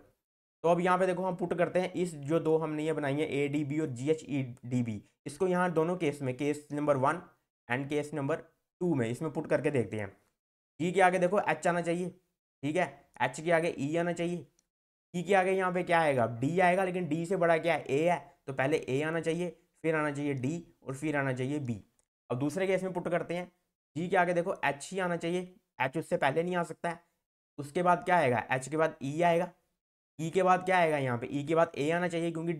तो अब यहाँ पे देखो हम पुट करते हैं इस जो दो हमने ये बनाई है ए डी बी और G H E D B, इसको यहाँ दोनों केस में, case number 1 and case number 2 में इसमें पुट करके देखते हैं। जी के आगे देखो एच आना चाहिए, ठीक है, एच के आगे ई आना चाहिए, ई के आगे यहाँ पे क्या आएगा डी आएगा, लेकिन डी से बड़ा क्या है ए है, तो पहले ए आना चाहिए, फिर आना चाहिए डी और फिर आना चाहिए बी। अब दूसरे केस में पुट करते हैं, जी के आगे देखो एच ही आना चाहिए, एच उससे पहले नहीं आ सकता है। उसके बाद क्या आएगा, एच के बाद ई आएगा, ई के बाद क्या आएगा, यहाँ पे ई के बाद ए आना चाहिए, क्योंकि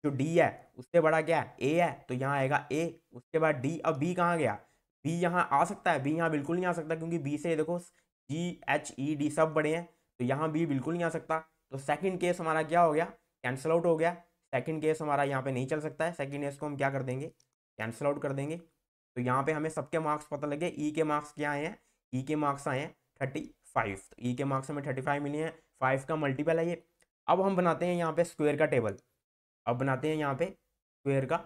जो डी है उससे बड़ा क्या है, ए है, तो यहाँ आएगा ए। उसके बाद डी, अब बी कहाँ गया, बी यहाँ आ सकता है, बी यहाँ बिल्कुल नहीं आ सकता, क्योंकि बी से देखो जी एच ई डी सब बड़े हैं, तो यहाँ बी बिल्कुल नहीं आ सकता। तो सेकंड केस हमारा क्या हो गया, कैंसिल आउट हो गया। सेकंड केस हमारा यहाँ पे नहीं चल सकता है, सेकंड केस को हम क्या कर देंगे, कैंसिल आउट कर देंगे। तो यहाँ पे हमें सबके मार्क्स पता लगे, ई के मार्क्स क्या आए हैं, ई के मार्क्स आए हैं 35, तो ई के मार्क्स हमें 35 मिले हैं, 5 का मल्टीपल है ये। अब हम बनाते हैं यहाँ पे स्क्वायर का टेबल, अब बनाते हैं यहाँ पे स्क्वायर का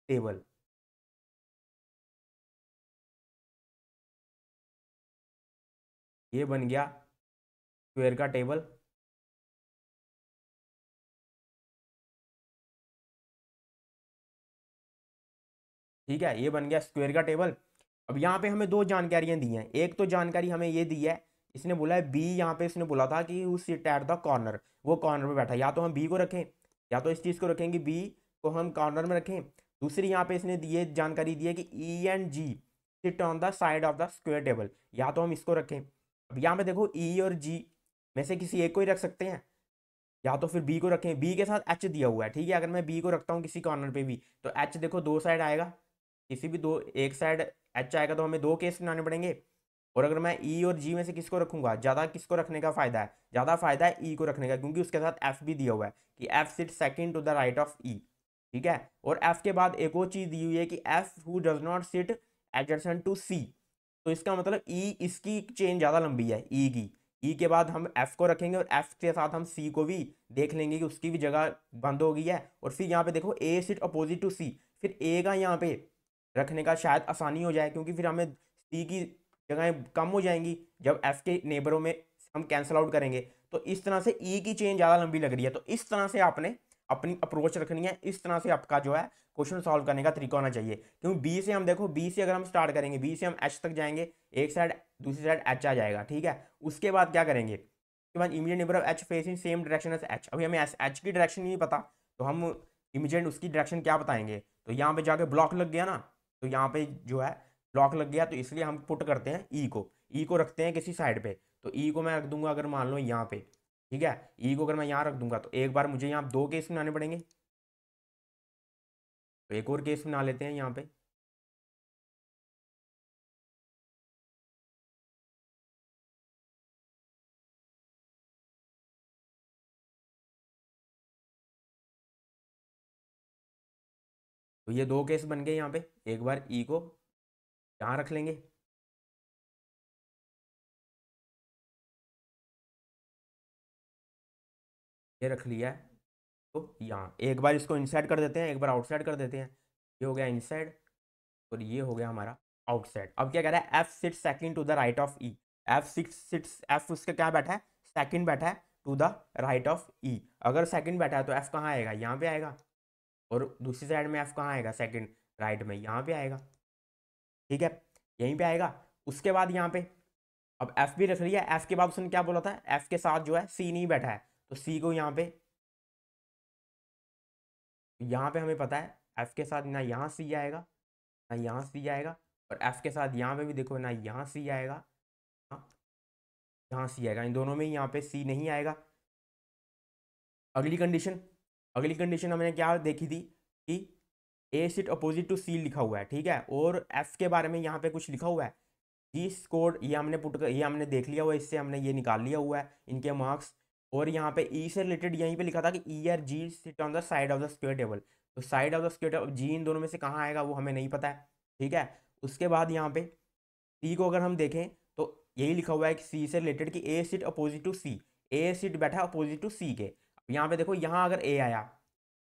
टेबल। ये बन गया स्क्वायर का टेबल। ठीक है, ये बन गया स्क्वायर का टेबल। अब यहाँ पे हमें दो जानकारियां दी हैं, एक तो जानकारी हमें ये दी है, इसने बोला है बी, यहाँ पे इसने बोला था कि वो सिट एट द कॉर्नर, वो कॉर्नर पे बैठा है, या तो हम बी को रखें या तो इस चीज़ को रखेंगे, बी को हम कॉर्नर में रखें। दूसरी यहाँ पे इसने ये जानकारी दी है कि E and G sit on the side of the square table, या तो हम इसको रखें। अब यहाँ पे देखो ई और जी में से किसी एक को ही रख सकते हैं, या तो फिर बी को रखें, बी के साथ एच दिया हुआ है, ठीक है, अगर मैं बी को रखता हूँ किसी कॉर्नर पे भी, तो एच देखो दो साइड आएगा, किसी भी दो एक साइड एच आएगा, तो हमें दो केस बनाने पड़ेंगे। और अगर मैं ई और जी में से किसको रखूंगा, ज़्यादा किसको रखने का फायदा है, ज़्यादा फायदा है ई को रखने का, क्योंकि उसके साथ एफ भी दिया हुआ है कि F sit second to the right of E. ठीक है, और एफ के बाद एक और चीज़ दी हुई है कि F who does not sit adjacent to C, तो इसका मतलब ई, इसकी चेन ज़्यादा लंबी है ई की, ई के बाद हम एफ को रखेंगे और एफ के साथ हम सी को भी देख लेंगे कि उसकी भी जगह बंद हो गई है। और फिर यहाँ पे देखो ए सिट अपोजिट टू सी, फिर ए का यहाँ पे रखने का शायद आसानी हो जाए, क्योंकि फिर हमें सी की जगहें कम हो जाएंगी जब एफ के नेबरों में हम कैंसिल आउट करेंगे। तो इस तरह से ई की चेन ज़्यादा लंबी लग रही है, तो इस तरह से आपने अपनी अप्रोच रखनी है, इस तरह से आपका जो है क्वेश्चन सॉल्व करने का तरीका होना चाहिए। क्योंकि बी से हम देखो, बी से अगर हम स्टार्ट करेंगे, बी से हम एच तक जाएंगे, एक साइड दूसरी साइड एच आ जाएगा, ठीक है। उसके बाद क्या करेंगे, उसके बाद immediate neighbour of H face in same direction as H, अभी हमें एच की डायरेक्शन नहीं पता, तो हम इमीडिएट उसकी डायरेक्शन क्या बताएंगे, तो यहाँ पे जाके ब्लॉक लग गया ना, तो यहाँ पे जो है ब्लॉक लग गया, तो इसलिए हम पुट करते हैं ई को रखते हैं किसी साइड पे, तो ई को मैं रख दूंगा अगर मान लो यहाँ पे, ठीक है, ई को अगर मैं यहाँ रख दूंगा तो एक बार मुझे यहाँ दो केस बनाने पड़ेंगे, तो एक और केस बना लेते हैं यहाँ पे। तो ये दो केस बन गए यहाँ पे, एक बार ई को यहाँ रख लेंगे, ये रख लिया है, तो यहाँ एक बार इसको इनसाइड कर देते हैं, एक बार आउटसाइड कर देते हैं, ये हो गया इनसाइड और ये हो गया हमारा आउटसाइड। अब क्या कह रहा है, F sit second to the right of E, F six sits, F उसका क्या बैठा है, सेकंड बैठा है to the right of E. अगर सेकंड बैठा है तो एफ कहाँ आएगा, यहाँ पे आएगा, और दूसरी साइड में एफ कहाँ आएगा, सेकंड राइट में यहाँ पे आएगा, ठीक है, यहीं पे आएगा। उसके बाद यहाँ पे अब एफ भी रख लिया, एफ के बाद उसने क्या बोला था, एफ के साथ जो है सी नहीं बैठा है, तो सी को यहाँ पे हमें पता है एफ के साथ ना यहाँ सी आएगा ना यहाँ सी आएगा, और एफ के साथ यहाँ पे भी देखो ना यहाँ सी आएगा ना यहाँ सी आएगा, इन दोनों में यहाँ पे सी नहीं आएगा। अगली कंडीशन, अगली कंडीशन हमने क्या देखी थी कि ए सिट अपोजिट टू सी लिखा हुआ है, ठीक है, और एफ के बारे में यहाँ पे कुछ लिखा हुआ है, जी स्कोर ये हमने पुट कर, ये हमने देख लिया हुआ है, इससे हमने ये निकाल लिया हुआ है इनके मार्क्स। और यहाँ पे ई से रिलेटेड यहीं पे लिखा था कि ई और G sit on the side of the square table, तो side of the square table G इन दोनों में से कहाँ आएगा वो हमें नहीं पता है, ठीक है। उसके बाद यहाँ पे सी को अगर हम देखें तो यही लिखा हुआ है कि सी से रिलेटेड कि A sit opposite to C, A sit बैठा अपोजिट टू सी के। अब यहाँ पे देखो, यहाँ अगर ए आया,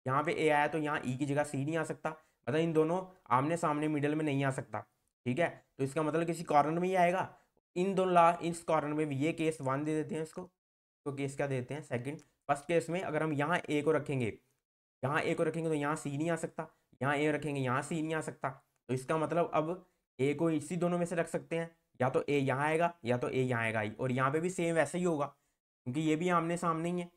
यहाँ पे ए आया तो यहाँ ई की जगह सी नहीं आ सकता, मतलब इन दोनों आमने सामने मिडल में नहीं आ सकता, ठीक है। तो इसका मतलब किसी कॉर्नर में ही आएगा, इन दोनों इस कॉर्नर में भी, ये केस वन दे देते हैं इसको, तो केस क्या देते हैं सेकंड। फर्स्ट केस में अगर हम यहाँ ए को रखेंगे, यहाँ ए को रखेंगे तो यहाँ सी नहीं आ सकता, यहाँ ए रखेंगे यहाँ सी नहीं आ सकता, तो इसका मतलब अब ए को इसी दोनों में से रख सकते हैं, या तो ए यहाँ आएगा या तो ए यहाँ आएगा, और यहाँ पे भी सेम वैसे ही होगा, क्योंकि ये भी आमने सामने ही है,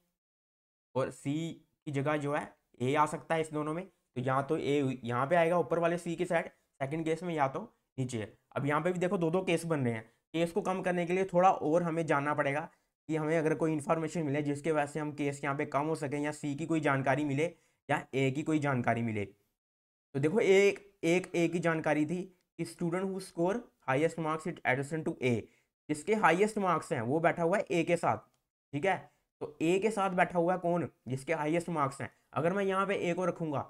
और सी की जगह जो है ए आ सकता है इस दोनों में, तो यहाँ तो ए यहाँ पे आएगा ऊपर वाले सी की साइड, सेकंड केस में या तो नीचे। अब यहाँ पे भी देखो दो दो केस बन रहे हैं। केस को कम करने के लिए थोड़ा और हमें जानना पड़ेगा कि हमें अगर कोई इन्फॉर्मेशन मिले जिसके वजह से हम केस यहाँ पे कम हो सके, या सी की कोई जानकारी मिले या ए की कोई जानकारी मिले। तो देखो एक एक ए की जानकारी थी कि student who score highest marks it addition to A, जिसके हाईएस्ट मार्क्स हैं वो बैठा हुआ है ए के साथ, ठीक है। तो ए के साथ बैठा हुआ है कौन, जिसके हाईएस्ट मार्क्स हैं। अगर मैं यहाँ पे ए को रखूंगा,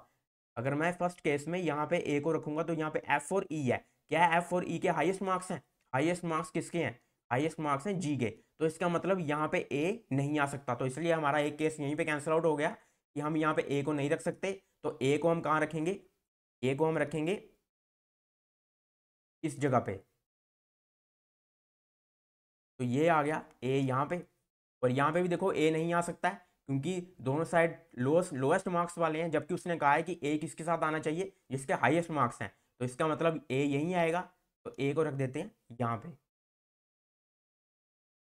अगर मैं फर्स्ट केस में यहाँ पे ए को रखूंगा तो यहाँ पे एफ और ई है। क्या एफ और ई के हाईएस्ट मार्क्स हैं? हाईएस्ट मार्क्स किसके हैं? हाईएस्ट मार्क्स हैं जी के। तो इसका मतलब यहाँ पे ए नहीं आ सकता, तो इसलिए हमारा एक केस यहीं पे कैंसिल आउट हो गया कि हम यहाँ पे ए को नहीं रख सकते। तो ए को हम कहाँ रखेंगे? ए को हम रखेंगे इस जगह पे। तो ये आ गया ए यहाँ पे, और यहाँ पे भी देखो ए नहीं आ सकता है क्योंकि दोनों साइड लोएस्ट मार्क्स वाले हैं, जबकि उसने कहा है कि ए किसके साथ आना चाहिए? जिसके हाईएस्ट मार्क्स हैं। तो इसका मतलब ए यहीं आएगा, तो ए को रख देते हैं यहाँ पे।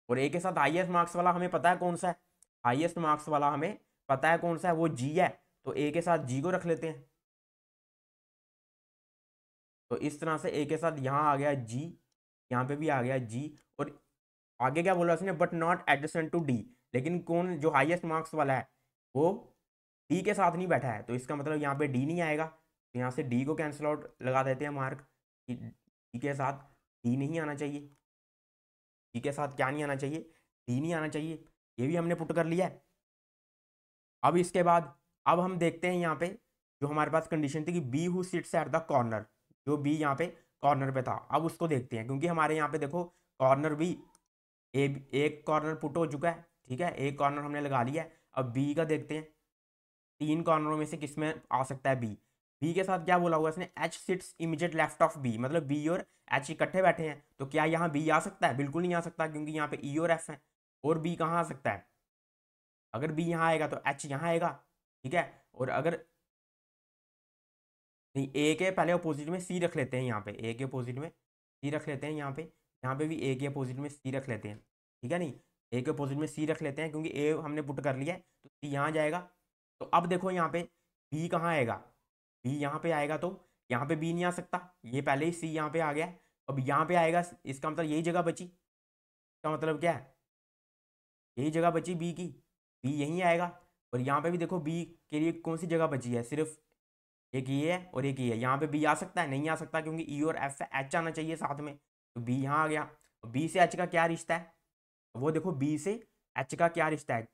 और ए के साथ हाईएस्ट मार्क्स वाला हमें पता है कौन सा है, हाईएस्ट मार्क्स वाला हमें पता है कौन सा है, वो जी है। तो ए के साथ जी को रख लेते हैं। तो इस तरह से ए के साथ यहाँ आ गया जी, यहाँ पे भी आ गया जी। और आगे क्या बोला उसने? But not adjacent to D. लेकिन कौन जो हाईएस्ट मार्क्स वाला है वो डी के साथ नहीं बैठा है, तो इसका मतलब यहाँ पे डी नहीं आएगा। तो यहाँ से डी को कैंसिल आउट लगा देते हैं मार्क कि डी के साथ डी नहीं आना चाहिए। डी के साथ क्या नहीं आना चाहिए? डी नहीं आना चाहिए। ये भी हमने पुट कर लिया है। अब इसके बाद अब हम देखते हैं यहाँ पे जो हमारे पास कंडीशन थी कि B who sits at the corner, जो बी यहाँ पे कॉर्नर पे था, अब उसको देखते हैं। क्योंकि हमारे यहाँ पे देखो कॉर्नर बी एक कॉर्नर पुट हो चुका है, ठीक है, एक कॉर्नर हमने लगा लिया है। अब बी का देखते हैं, तीन कॉर्नरों में से किस में आ सकता है बी। बी के साथ क्या बोला हुआ इसने? H sits immediate left of B, मतलब बी और एच इकट्ठे बैठे हैं। तो क्या यहाँ बी आ सकता है? बिल्कुल नहीं आ सकता, क्योंकि यहाँ पे ई और एफ है। और बी कहाँ आ सकता है? अगर बी यहाँ आएगा तो एच यहाँ आएगा, ठीक है। और अगर नहीं, ए के पहले अपोजिट में सी रख लेते हैं, यहाँ पे ए के अपोजिट में सी रख लेते हैं, यहाँ पे भी ए के अपोजिट में सी रख लेते हैं, ठीक है। नहीं, ए के अपोजिट में सी रख लेते हैं क्योंकि ए हमने पुट कर लिया है, तो सी यहाँ जाएगा। तो अब देखो यहाँ पे बी कहाँ आएगा? बी यहाँ पे आएगा, तो यहाँ पे बी नहीं आ सकता, ये पहले ही सी यहाँ पे आ गया है। अब यहाँ पे आएगा, इसका मतलब यही जगह बची। इसका मतलब क्या है? यही जगह बची बी की, बी यहीं आएगा। और यहाँ पे भी देखो बी के लिए कौन सी जगह बची है? सिर्फ एक ये है और एक ये है। यहाँ पे बी आ सकता है? नहीं आ सकता, क्योंकि ई और एफ से एच आना चाहिए साथ में। तो बी यहाँ आ गया। बी से एच का क्या रिश्ता है? वो देखो बी से एच का क्या रिश्ता है।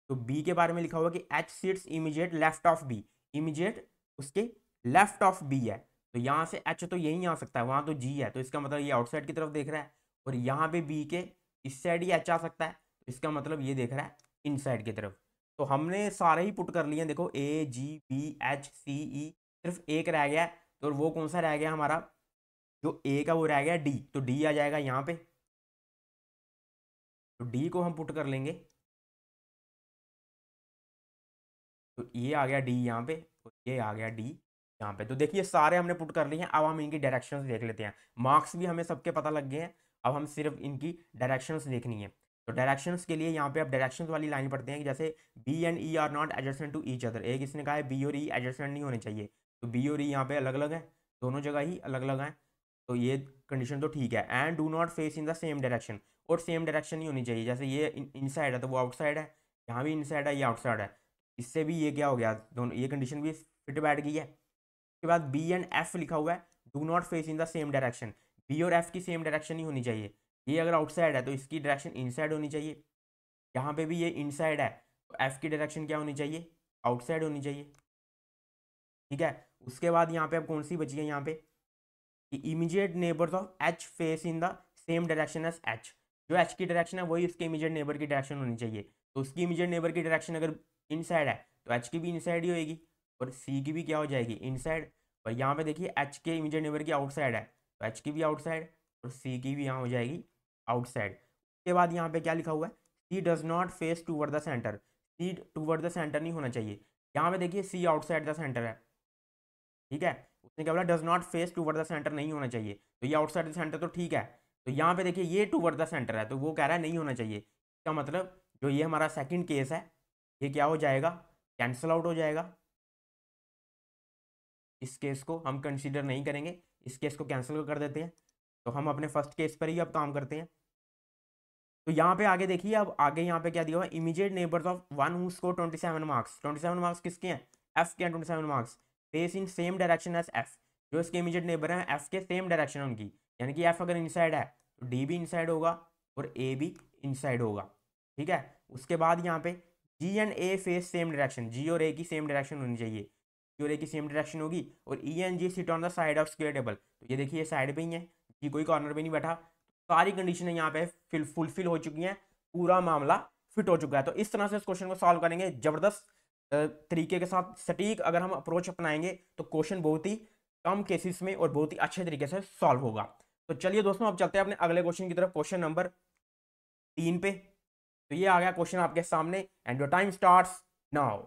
तो बी के बारे में लिखा हुआ कि H sits immediate left of B, immediate उसके लेफ्ट ऑफ बी है। तो यहाँ से एच तो यहीं आ सकता है, वहाँ तो जी है, तो इसका मतलब ये आउटसाइड की तरफ देख रहा है। और यहाँ पे बी के इस साइड ही एच आ सकता है, तो इसका मतलब ये देख रहा है इन साइड की तरफ। तो हमने सारे ही पुट कर लिए हैं, देखो ए जी बी एच सी ई, सिर्फ एक रह गया है। तो वो कौन सा रह गया हमारा? जो ए का वो रह गया डी, तो डी आ जाएगा यहाँ पे। तो डी को हम पुट कर लेंगे, तो ये आ गया डी यहाँ पे, और ये आ गया डी यहाँ पे। तो देखिए सारे हमने पुट कर लिए हैं। अब हम इनकी डायरेक्शंस देख लेते हैं। मार्क्स भी हमें सबके पता लग गए हैं, अब हम सिर्फ इनकी डायरेक्शंस देखनी है। तो डायरेक्शंस के लिए यहाँ पे अब डायरेक्शंस वाली लाइन पढ़ते हैं कि जैसे B and E are not adjacent to each other. एक इसने कहा है बी और ई एडजेसेंट नहीं होने चाहिए, तो बी और ई यहाँ पे अलग अलग है, दोनों जगह ही अलग अलग हैं। तो ये कंडीशन तो ठीक है। And do not face in the same direction, और सेम डायरेक्शन नहीं होनी चाहिए। जैसे ये इनसाइड है तो वो आउटसाइड है, यहाँ भी इनसाइड है, ये आउटसाइड है। इससे भी ये क्या हो गया, दोनों ये कंडीशन भी फिट बैठ गई है। उसके बाद बी एंड एफ लिखा हुआ है, do not face in the same direction. B और एफ की सेम डायरेक्शन नहीं होनी चाहिए। ये अगर आउटसाइड है तो इसकी डायरेक्शन इनसाइड होनी चाहिए। यहाँ पे भी ये इनसाइड है, तो एफ की डायरेक्शन क्या होनी चाहिए? आउटसाइड होनी चाहिए, ठीक है। उसके बाद यहाँ पे अब कौन सी बची है यहाँ पे कि immediate neighbours of H face in the same direction as H. जो एच की डायरेक्शन है वही उसके इमीडिएट नेबर की डायरेक्शन होनी चाहिए। तो उसकी इमीडिएट नेबर की डायरेक्शन अगर इनसाइड है तो एच की भी इनसाइड ही होएगी, और सी की भी क्या हो जाएगी? इनसाइड। और यहाँ पे देखिए एच के इमीडिएट नेबर की आउटसाइड है, तो एच की भी आउटसाइड और सी की भी यहाँ हो जाएगी आउटसाइड। उसके बाद यहाँ पे क्या लिखा हुआ है? C does not face toward the centre. C toward the centre नहीं होना चाहिए। यहाँ पे देखिए सी आउटसाइड द सेंटर है, ठीक है। उसने क्या बोला? Does not face toward the centre नहीं होना चाहिए। तो ये आउटसाइड द सेंटर तो ठीक है। तो यहाँ पे देखिए ये टूवर्ड द सेंटर है, तो वो कह रहा है नहीं होना चाहिए। इसका मतलब जो ये हमारा सेकंड केस है ये क्या हो जाएगा? कैंसल आउट हो जाएगा। इस केस को हम कंसीडर नहीं करेंगे, इस केस को कैंसिल कर देते हैं। तो हम अपने फर्स्ट केस पर ही अब काम करते हैं। तो यहाँ पे आगे देखिए, अब आगे यहाँ पे क्या दिया हुआ है, immediate neighbours of one who score 27 marks. 27 marks किसके हैं, एफ के हैं 27 marks, face in same direction as F. जो इसके इमीडिएट नेबर हैं एफ के सेम डायरेक्शन उनकी, यानी कि एफ अगर इनसाइड है तो डी भी इनसाइड होगा और ए भी इनसाइड होगा। ठीक है, उसके बाद यहाँ पे G and A face same direction, G और ए की सेम डायरेक्शन होनी चाहिए, जी और ए की सेम डायरेक्शन होगी। और E and G sit on the side of square table, तो ये देखिए साइड पे ही है, जी कोई कॉर्नर पे नहीं बैठा। सारी कंडीशनें यहाँ पे फुलफिल हो चुकी हैं, पूरा मामला फिट हो चुका है। तो इस तरह से इस क्वेश्चन को सॉल्व करेंगे जबरदस्त तरीके के साथ, सटीक अगर हम अप्रोच अपनाएंगे तो क्वेश्चन बहुत ही कम केसेस में और बहुत ही अच्छे तरीके से सॉल्व होगा। तो चलिए दोस्तों, अब चलते हैं अपने अगले क्वेश्चन की तरफ, क्वेश्चन नंबर 3 पे। तो ये आ गया क्वेश्चन आपके सामने and your time starts now.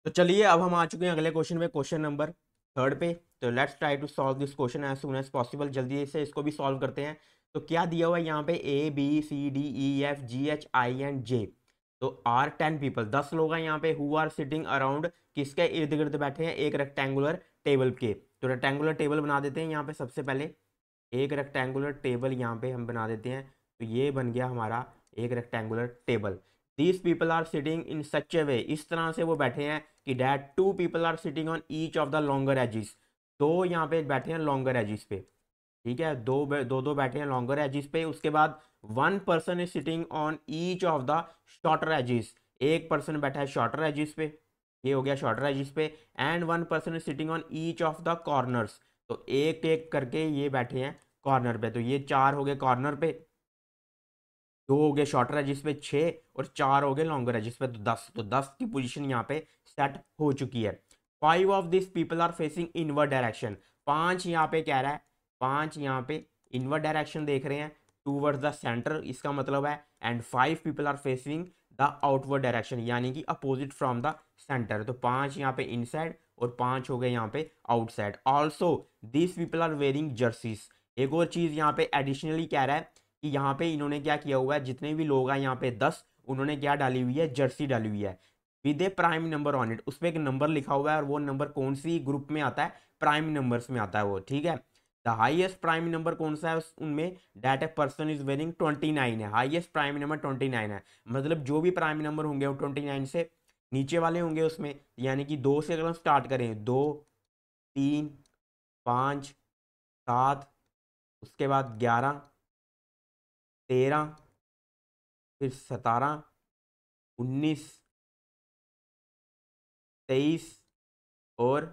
तो चलिए अब हम आ चुके हैं अगले क्वेश्चन पे, क्वेश्चन नंबर 3 पे। तो let's try to solve this question as soon as possible, जल्दी से इसको भी सॉल्व करते हैं। तो क्या दिया हुआ है यहाँ पे, A B C D E F G H I and J. तो आर 10 पीपल, 10 लोग हैं यहाँ पे, हु आर सिटिंग अराउंड, किसके इर्द गिर्द बैठे हैं, एक रेक्टेंगुलर टेबल के। तो रेक्टेंगुलर टेबल बना देते हैं यहाँ पे सबसे पहले, एक रेक्टेंगुलर टेबल यहाँ पे हम बना देते हैं। तो ये बन गया हमारा एक rectangular table. These people are sitting in such a way, इस तरह से वो बैठे हैं कि that two people are sitting on each of the longer edges, दो यहाँ पे बैठे हैं लॉन्गर एजिस पे, ठीक है, दो बैठे हैं लॉन्गर एजिस पे। उसके बाद one person is sitting on each of the shorter edges, एक पर्सन बैठा है शॉर्टर एजिस पे, ये हो गया शॉर्टर एजिस पे। And one person is sitting on each of the corners, तो एक एक करके ये बैठे हैं कॉर्नर पे, तो ये 4 हो गए कॉर्नर पे, 2 हो गए शॉर्टर एजिस पे 6, और 4 हो गए लॉन्गर एजिस पे तो 10, तो 10 की पोजीशन यहाँ पे सेट हो चुकी है। 5 of this people are facing inward direction, 5 यहाँ पे कह रहा है, 5 यहाँ पे इनवर्ड डायरेक्शन देख रहे हैं टूवर्ड्स द सेंटर, इसका मतलब है। And 5 people are facing the outward direction, यानी कि अपोजिट फ्रॉम द सेंटर, तो 5 यहाँ पे इनसाइड और 5 हो गए यहाँ पे outside. Also this people are wearing jerseys, एक और चीज यहाँ पे एडिशनली कह रहा है कि यहाँ पे इन्होंने क्या किया हुआ है, जितने भी लोग हैं यहाँ पे 10, उन्होंने क्या डाली हुई है, जर्सी डाली हुई है with A prime number on it, उस पर एक नंबर लिखा हुआ है, और वो नंबर कौन सी ग्रुप में आता है, प्राइम नंबर्स में आता है वो, ठीक है। द हाईएस्ट प्राइम नंबर कौन सा है उनमें, that a person is wearing 29 है, हाईएस्ट प्राइम नंबर 29 है, मतलब जो भी प्राइम नंबर होंगे वो 29 से नीचे वाले होंगे उसमें, यानी कि 2 से अगर हम स्टार्ट करें, 2, 3, 5, 7, उसके बाद 11, 13, फिर 17, 19, 23, और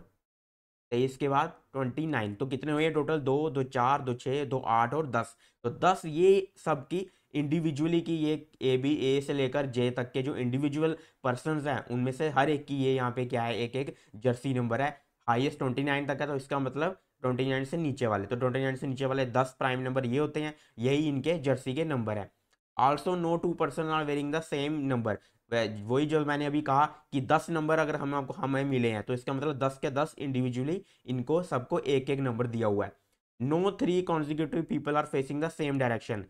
23 के बाद 29, तो कितने हुए टोटल, 2, 2, 4, 2, 6, 2, 8 और 10, तो 10 ये सब की इंडिविजुअली की, ये ए से लेकर जे तक के जो इंडिविजुअल पर्सनस हैं उनमें से हर एक की ये यहाँ पे क्या है, एक एक जर्सी नंबर है। हाईएस्ट 29 तक है, तो इसका मतलब 29 से नीचे वाले, तो 29 से नीचे वाले 10 प्राइम नंबर ये होते हैं, यही इनके जर्सी के नंबर है। Also no two person are wearing the same number, वही जो मैंने अभी कहा कि 10 नंबर अगर हम आपको हमें मिले हैं, तो इसका मतलब 10 के 10 इंडिविजुअली इनको सबको एक एक नंबर दिया हुआ है। No 3 consecutive people are facing the same direction,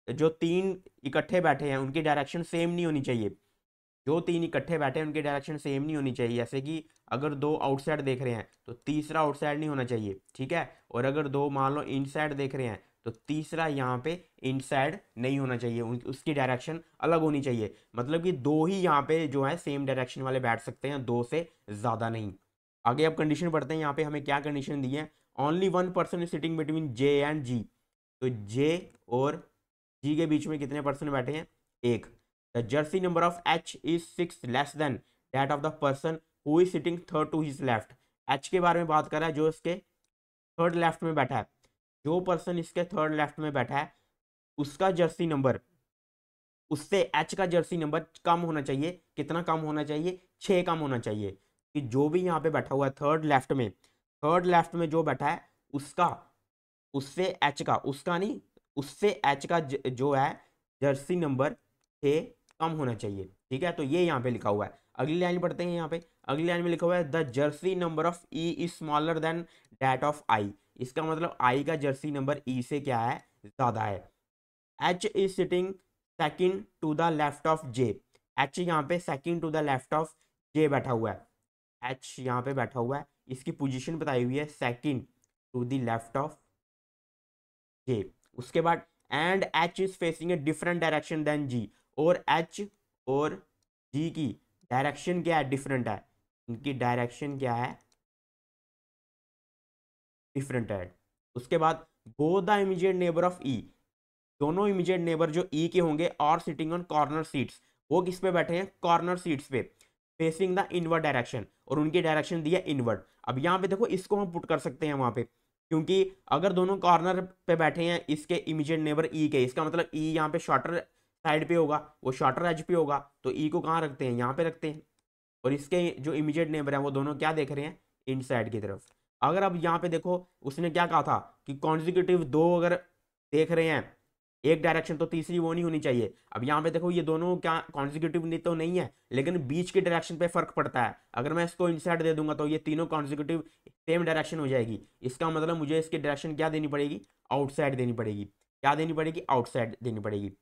जो 3 इकट्ठे बैठे हैं उनकी डायरेक्शन सेम नहीं होनी चाहिए, जो 3 इकट्ठे बैठे हैं उनकी डायरेक्शन सेम नहीं होनी चाहिए, जैसे कि अगर 2 आउटसाइड देख रहे हैं तो तीसरा आउटसाइड नहीं होना चाहिए, ठीक है, और अगर 2 मान लो इनसाइड देख रहे हैं तो तीसरा यहाँ पे इनसाइड नहीं होना चाहिए, उसकी डायरेक्शन अलग होनी चाहिए, मतलब कि 2 ही यहाँ पे जो है सेम डायरेक्शन वाले बैठ सकते हैं, 2 से ज़्यादा नहीं। आगे अब कंडीशन पढ़ते हैं, यहाँ पे हमें क्या कंडीशन दी है, only one person is sitting between J and G, तो जे और जी के बीच में कितने पर्सन बैठे हैं, एक। The jersey number of H is 6 less than that of the person who is sitting third to his left, H के बारे में बात कर रहा है, जो इसके थर्ड लेफ्ट में बैठा है, जो पर्सन इसके थर्ड लेफ्ट में बैठा है उसका जर्सी नंबर, उससे एच का जर्सी नंबर कम होना चाहिए, कितना कम होना चाहिए, 6 कम होना चाहिए, कि जो भी यहाँ पे बैठा हुआ है थर्ड लेफ्ट में जो बैठा है उसका, उससे एच का, उसका नहीं, उससे एच का जो है जर्सी नंबर 6 कम होना चाहिए, ठीक है, तो ये यहाँ पे लिखा हुआ है। अगली लाइन पढ़ते हैं, यहाँ पे अगली लाइन में लिखा हुआ है the jersey number of E is smaller than that of I, इसका मतलब आई का जर्सी नंबर ई से क्या है, ज्यादा है। H is sitting second to the left of J, H यहाँ पे second to the left of J बैठा हुआ है, एच यहाँ पे बैठा हुआ है, इसकी पोजीशन बताई हुई है second to the left of J. उसके बाद and H is facing a different direction than G, और एच और जी की डायरेक्शन क्या है, डिफरेंट है, इनकी डायरेक्शन क्या है, डिफरेंट है। उसके बाद both the immediate neighbour of E, दोनों इमीडिएट नेबर जो ई के होंगे और सिटिंग ऑन कॉर्नर सीट्स, वो किस पे बैठे हैं, कॉर्नर सीट्स पे, फेसिंग द इनवर्ड डायरेक्शन, और उनकी डायरेक्शन दी है इनवर्ड। अब यहाँ पे देखो इसको हम पुट कर सकते हैं वहां पे, क्योंकि अगर दोनों कॉर्नर पे बैठे हैं इसके इमीडिएट नेबर ई के, इसका मतलब ई यहाँ पे शॉर्टर साइड पे होगा, वो शॉर्टर एज पे होगा, तो ई को कहाँ रखते हैं, यहाँ पे रखते हैं, और इसके जो इमीडिएट नेबर है वो दोनों क्या देख रहे हैं, इन साइड की तरफ। अगर अब यहाँ पे देखो उसने क्या कहा था कि कॉन्जिक्यूटिव 2 अगर देख रहे हैं एक डायरेक्शन, तो तीसरी वो नहीं होनी चाहिए। अब यहाँ पे देखो ये दोनों क्या कॉन्जिक्यूटिव नहीं तो नहीं है, लेकिन बीच की डायरेक्शन पे फर्क पड़ता है, अगर मैं इसको इनसाइड दे दूंगा तो ये तीनों कॉन्जिक्यूटिव सेम डायरेक्शन हो जाएगी, इसका मतलब मुझे इसकी डायरेक्शन क्या देनी पड़ेगी, आउटसाइड देनी पड़ेगी, क्या देनी पड़ेगी, आउटसाइड देनी पड़ेगी।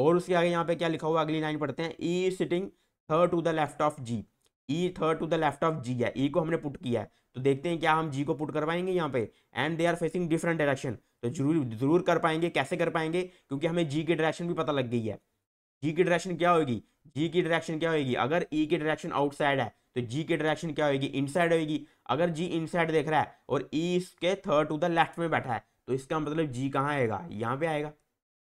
और उसके आगे यहाँ पे क्या लिखा हुआ, अगली लाइन पढ़ते हैं, E is sitting third to the left of G. E third to the left of G है, ई को हमने पुट किया है, तो देखते हैं क्या हम जी को पुट कर पाएंगे यहाँ पे। And they are facing different direction, तो जरूर जरूर कर पाएंगे। कैसे कर पाएंगे, क्योंकि हमें जी की डायरेक्शन भी पता लग गई है। जी की डायरेक्शन क्या होगी, जी की डायरेक्शन क्या होगी, अगर ई की डायरेक्शन आउटसाइड है तो जी की डायरेक्शन क्या होगी, इनसाइड होगी। अगर जी इनसाइड देख रहा है और ई इसके थर्ड टू द लेफ्ट में बैठा है, तो इसका मतलब जी कहाँ आएगा, यहाँ पे आएगा।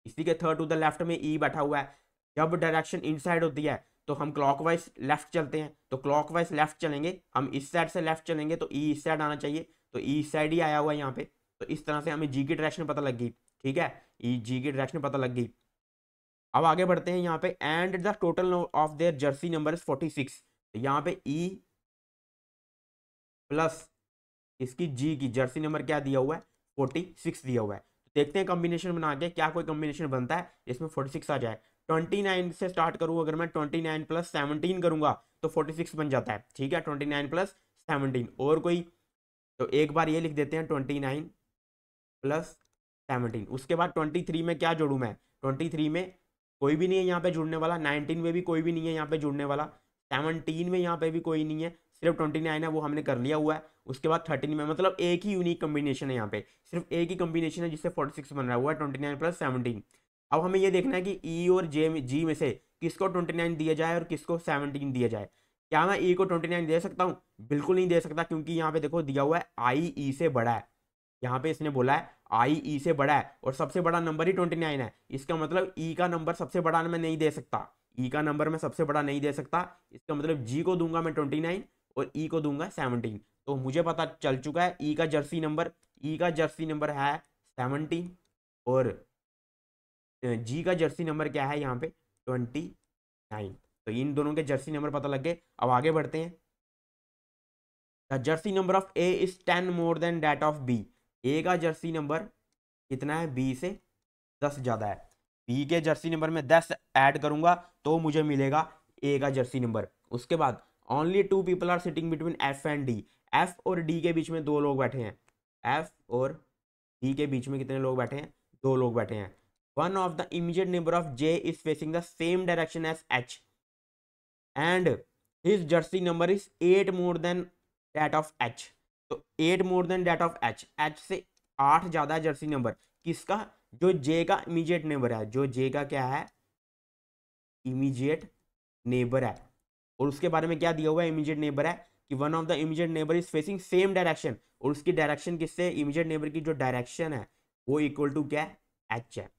इसी के थर्ड टू द लेफ्ट में ई बैठा हुआ है। जब डायरेक्शन इनसाइड होती है तो हम क्लॉकवाइज लेफ्ट चलते हैं, तो क्लॉकवाइज लेफ्ट चलेंगे, हम इस साइड से लेफ्ट चलेंगे तो ई इस साइड आना चाहिए, तो ई इस साइड ही आया हुआ है यहाँ पे। तो इस तरह से हमें जी की डायरेक्शन पता लग गई, ठीक है, ई जी की डायरेक्शन पता लग गई। अब आगे बढ़ते हैं यहाँ पे, and the total of their jersey number is 46। तो यहाँ पे ई प्लस इसकी जी की जर्सी नंबर क्या दिया हुआ है, 46 दिया हुआ है। तो देखते हैं कॉम्बिनेशन बना के क्या कोई कॉम्बिनेशन बनता है इसमें 46 आ जाए। 29 से स्टार्ट करूँ, अगर मैं 29 प्लस 17 करूंगा तो 46 बन जाता है, ठीक है, 29 प्लस 17। और कोई, तो एक बार ये लिख देते हैं 29 प्लस 17। उसके बाद 23 में क्या जोड़ूँ मैं, 23 में कोई भी नहीं है यहाँ पे जुड़ने वाला, 19 में भी कोई भी नहीं है यहाँ पे जुड़ने वाला, 17 में यहाँ पे भी कोई नहीं है, सिर्फ 29 है, वो हमने कर लिया हुआ है। उसके बाद 13 में, मतलब एक ही यूनिक कॉम्बिनेशन है यहाँ पे, सिर्फ एक ही कॉम्बिनेशन है जिससे 46 बन रहा हुआ है, 29 प्लस 17। अब हमें ये देखना है कि ई और जी में से किसको 29 दिया जाए और किसको 17 दिया जाए। क्या मैं ई को 29 दे सकता हूँ, बिल्कुल नहीं दे सकता, क्योंकि यहाँ पे देखो दिया हुआ है आई ई से बड़ा है। यहाँ पे इसने बोला है आई ई से बड़ा है और सबसे बड़ा नंबर ही 29 है, इसका मतलब ई का नंबर सबसे बड़ा मैं नहीं दे सकता, ई का नंबर मैं सबसे बड़ा नहीं दे सकता। इसका मतलब जी को दूंगा मैं 29 और ई को दूंगा 17। तो मुझे पता चल चुका है ई का जर्सी नंबर, ई का जर्सी नंबर है 17 और जी का जर्सी नंबर क्या है यहाँ पे 29। तो इन दोनों के जर्सी नंबर पता लग गए। अब आगे बढ़ते हैं, the jersey number of A is 10 more than that of B. A का जर्सी नंबर कितना है, बी से 10 ज़्यादा है। बी के जर्सी नंबर में 10 ऐड करूंगा तो मुझे मिलेगा ए का जर्सी नंबर। उसके बाद only 2 people are sitting between F and D. F और डी के बीच में 2 लोग बैठे हैं, एफ और डी के बीच में कितने लोग बैठे हैं, 2 लोग बैठे हैं। One of the immediate neighbour of J is facing the same direction as H and his jersey number is 8 more than that of H. तो 8 more than that of H, H से 8 ज्यादा है जर्सी नंबर किसका, जो जे का immediate neighbour है, जो जे का क्या है, इमीडिएट नेबर है। और उसके बारे में क्या दिया हुआ है, इमीडिएट नेबर है कि one of the immediate neighbour is facing same direction, और उसकी डायरेक्शन किससे, इमीडिएट नेबर की जो डायरेक्शन है वो इक्वल टू क्या है, एच है,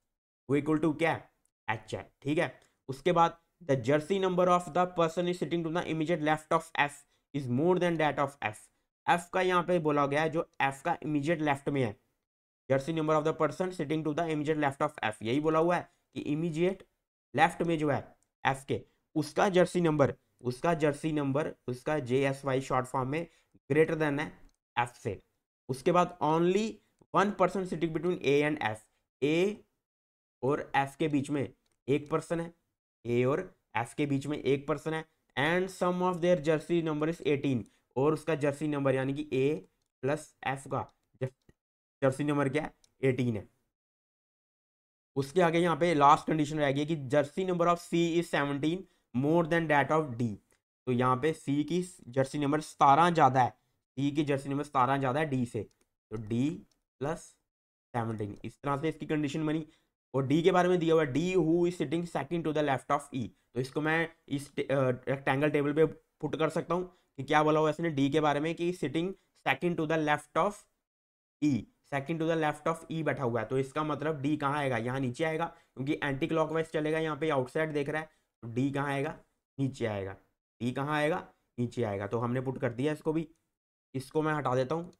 वो इक्वल टू क्या है, एच है, ठीक है। उसके बाद the jersey number of the person is sitting to the immediate left of F is more than that of F. F का यहाँ पे बोला गया है जो एफ का इमीडिएट लेफ्ट में है, jersey number of the person sitting to the immediate left of F, यही बोला हुआ है कि इमीडिएट लेफ्ट में जो है एफ के, उसका जर्सी नंबर, उसका जर्सी नंबर, उसका JSY शॉर्ट फॉर्म में ग्रेटर देन है एफ से। उसके बाद only 1 person sitting between A and F, A और एफ के बीच में एक पर्सन है, ए और एफ के बीच में एक पर्सन है। And sum of their jersey number is 18, और उसका जर्सी नंबर यानी कि ए प्लस एफ का जर्सी नंबर क्या है, 18 है। उसके आगे यहाँ पे लास्ट कंडीशन रहेगी कि jersey number of C is 17 more than that of D. तो यहाँ पे सी की जर्सी नंबर 17 ज़्यादा है, सी की जर्सी नंबर 17 ज़्यादा है डी से, तो डी प्लस 17, इस तरह से इसकी कंडीशन बनी। और डी के बारे में दिया हुआ है D who is sitting second to the left of E, तो इसको मैं इस रेक्टेंगल टेबल पे पुट कर सकता हूँ कि क्या बोला हुआ है इसने डी के बारे में कि sitting second to the left of E, second to the left of E बैठा हुआ है, तो इसका मतलब डी कहाँ आएगा, यहाँ नीचे आएगा, क्योंकि एंटी क्लॉकवाइज चलेगा, यहाँ पे आउटसाइड देख रहा है, तो डी कहाँ आएगा, नीचे आएगा, डी कहाँ आएगा, नीचे आएगा। तो हमने पुट कर दिया इसको भी, इसको मैं हटा देता हूँ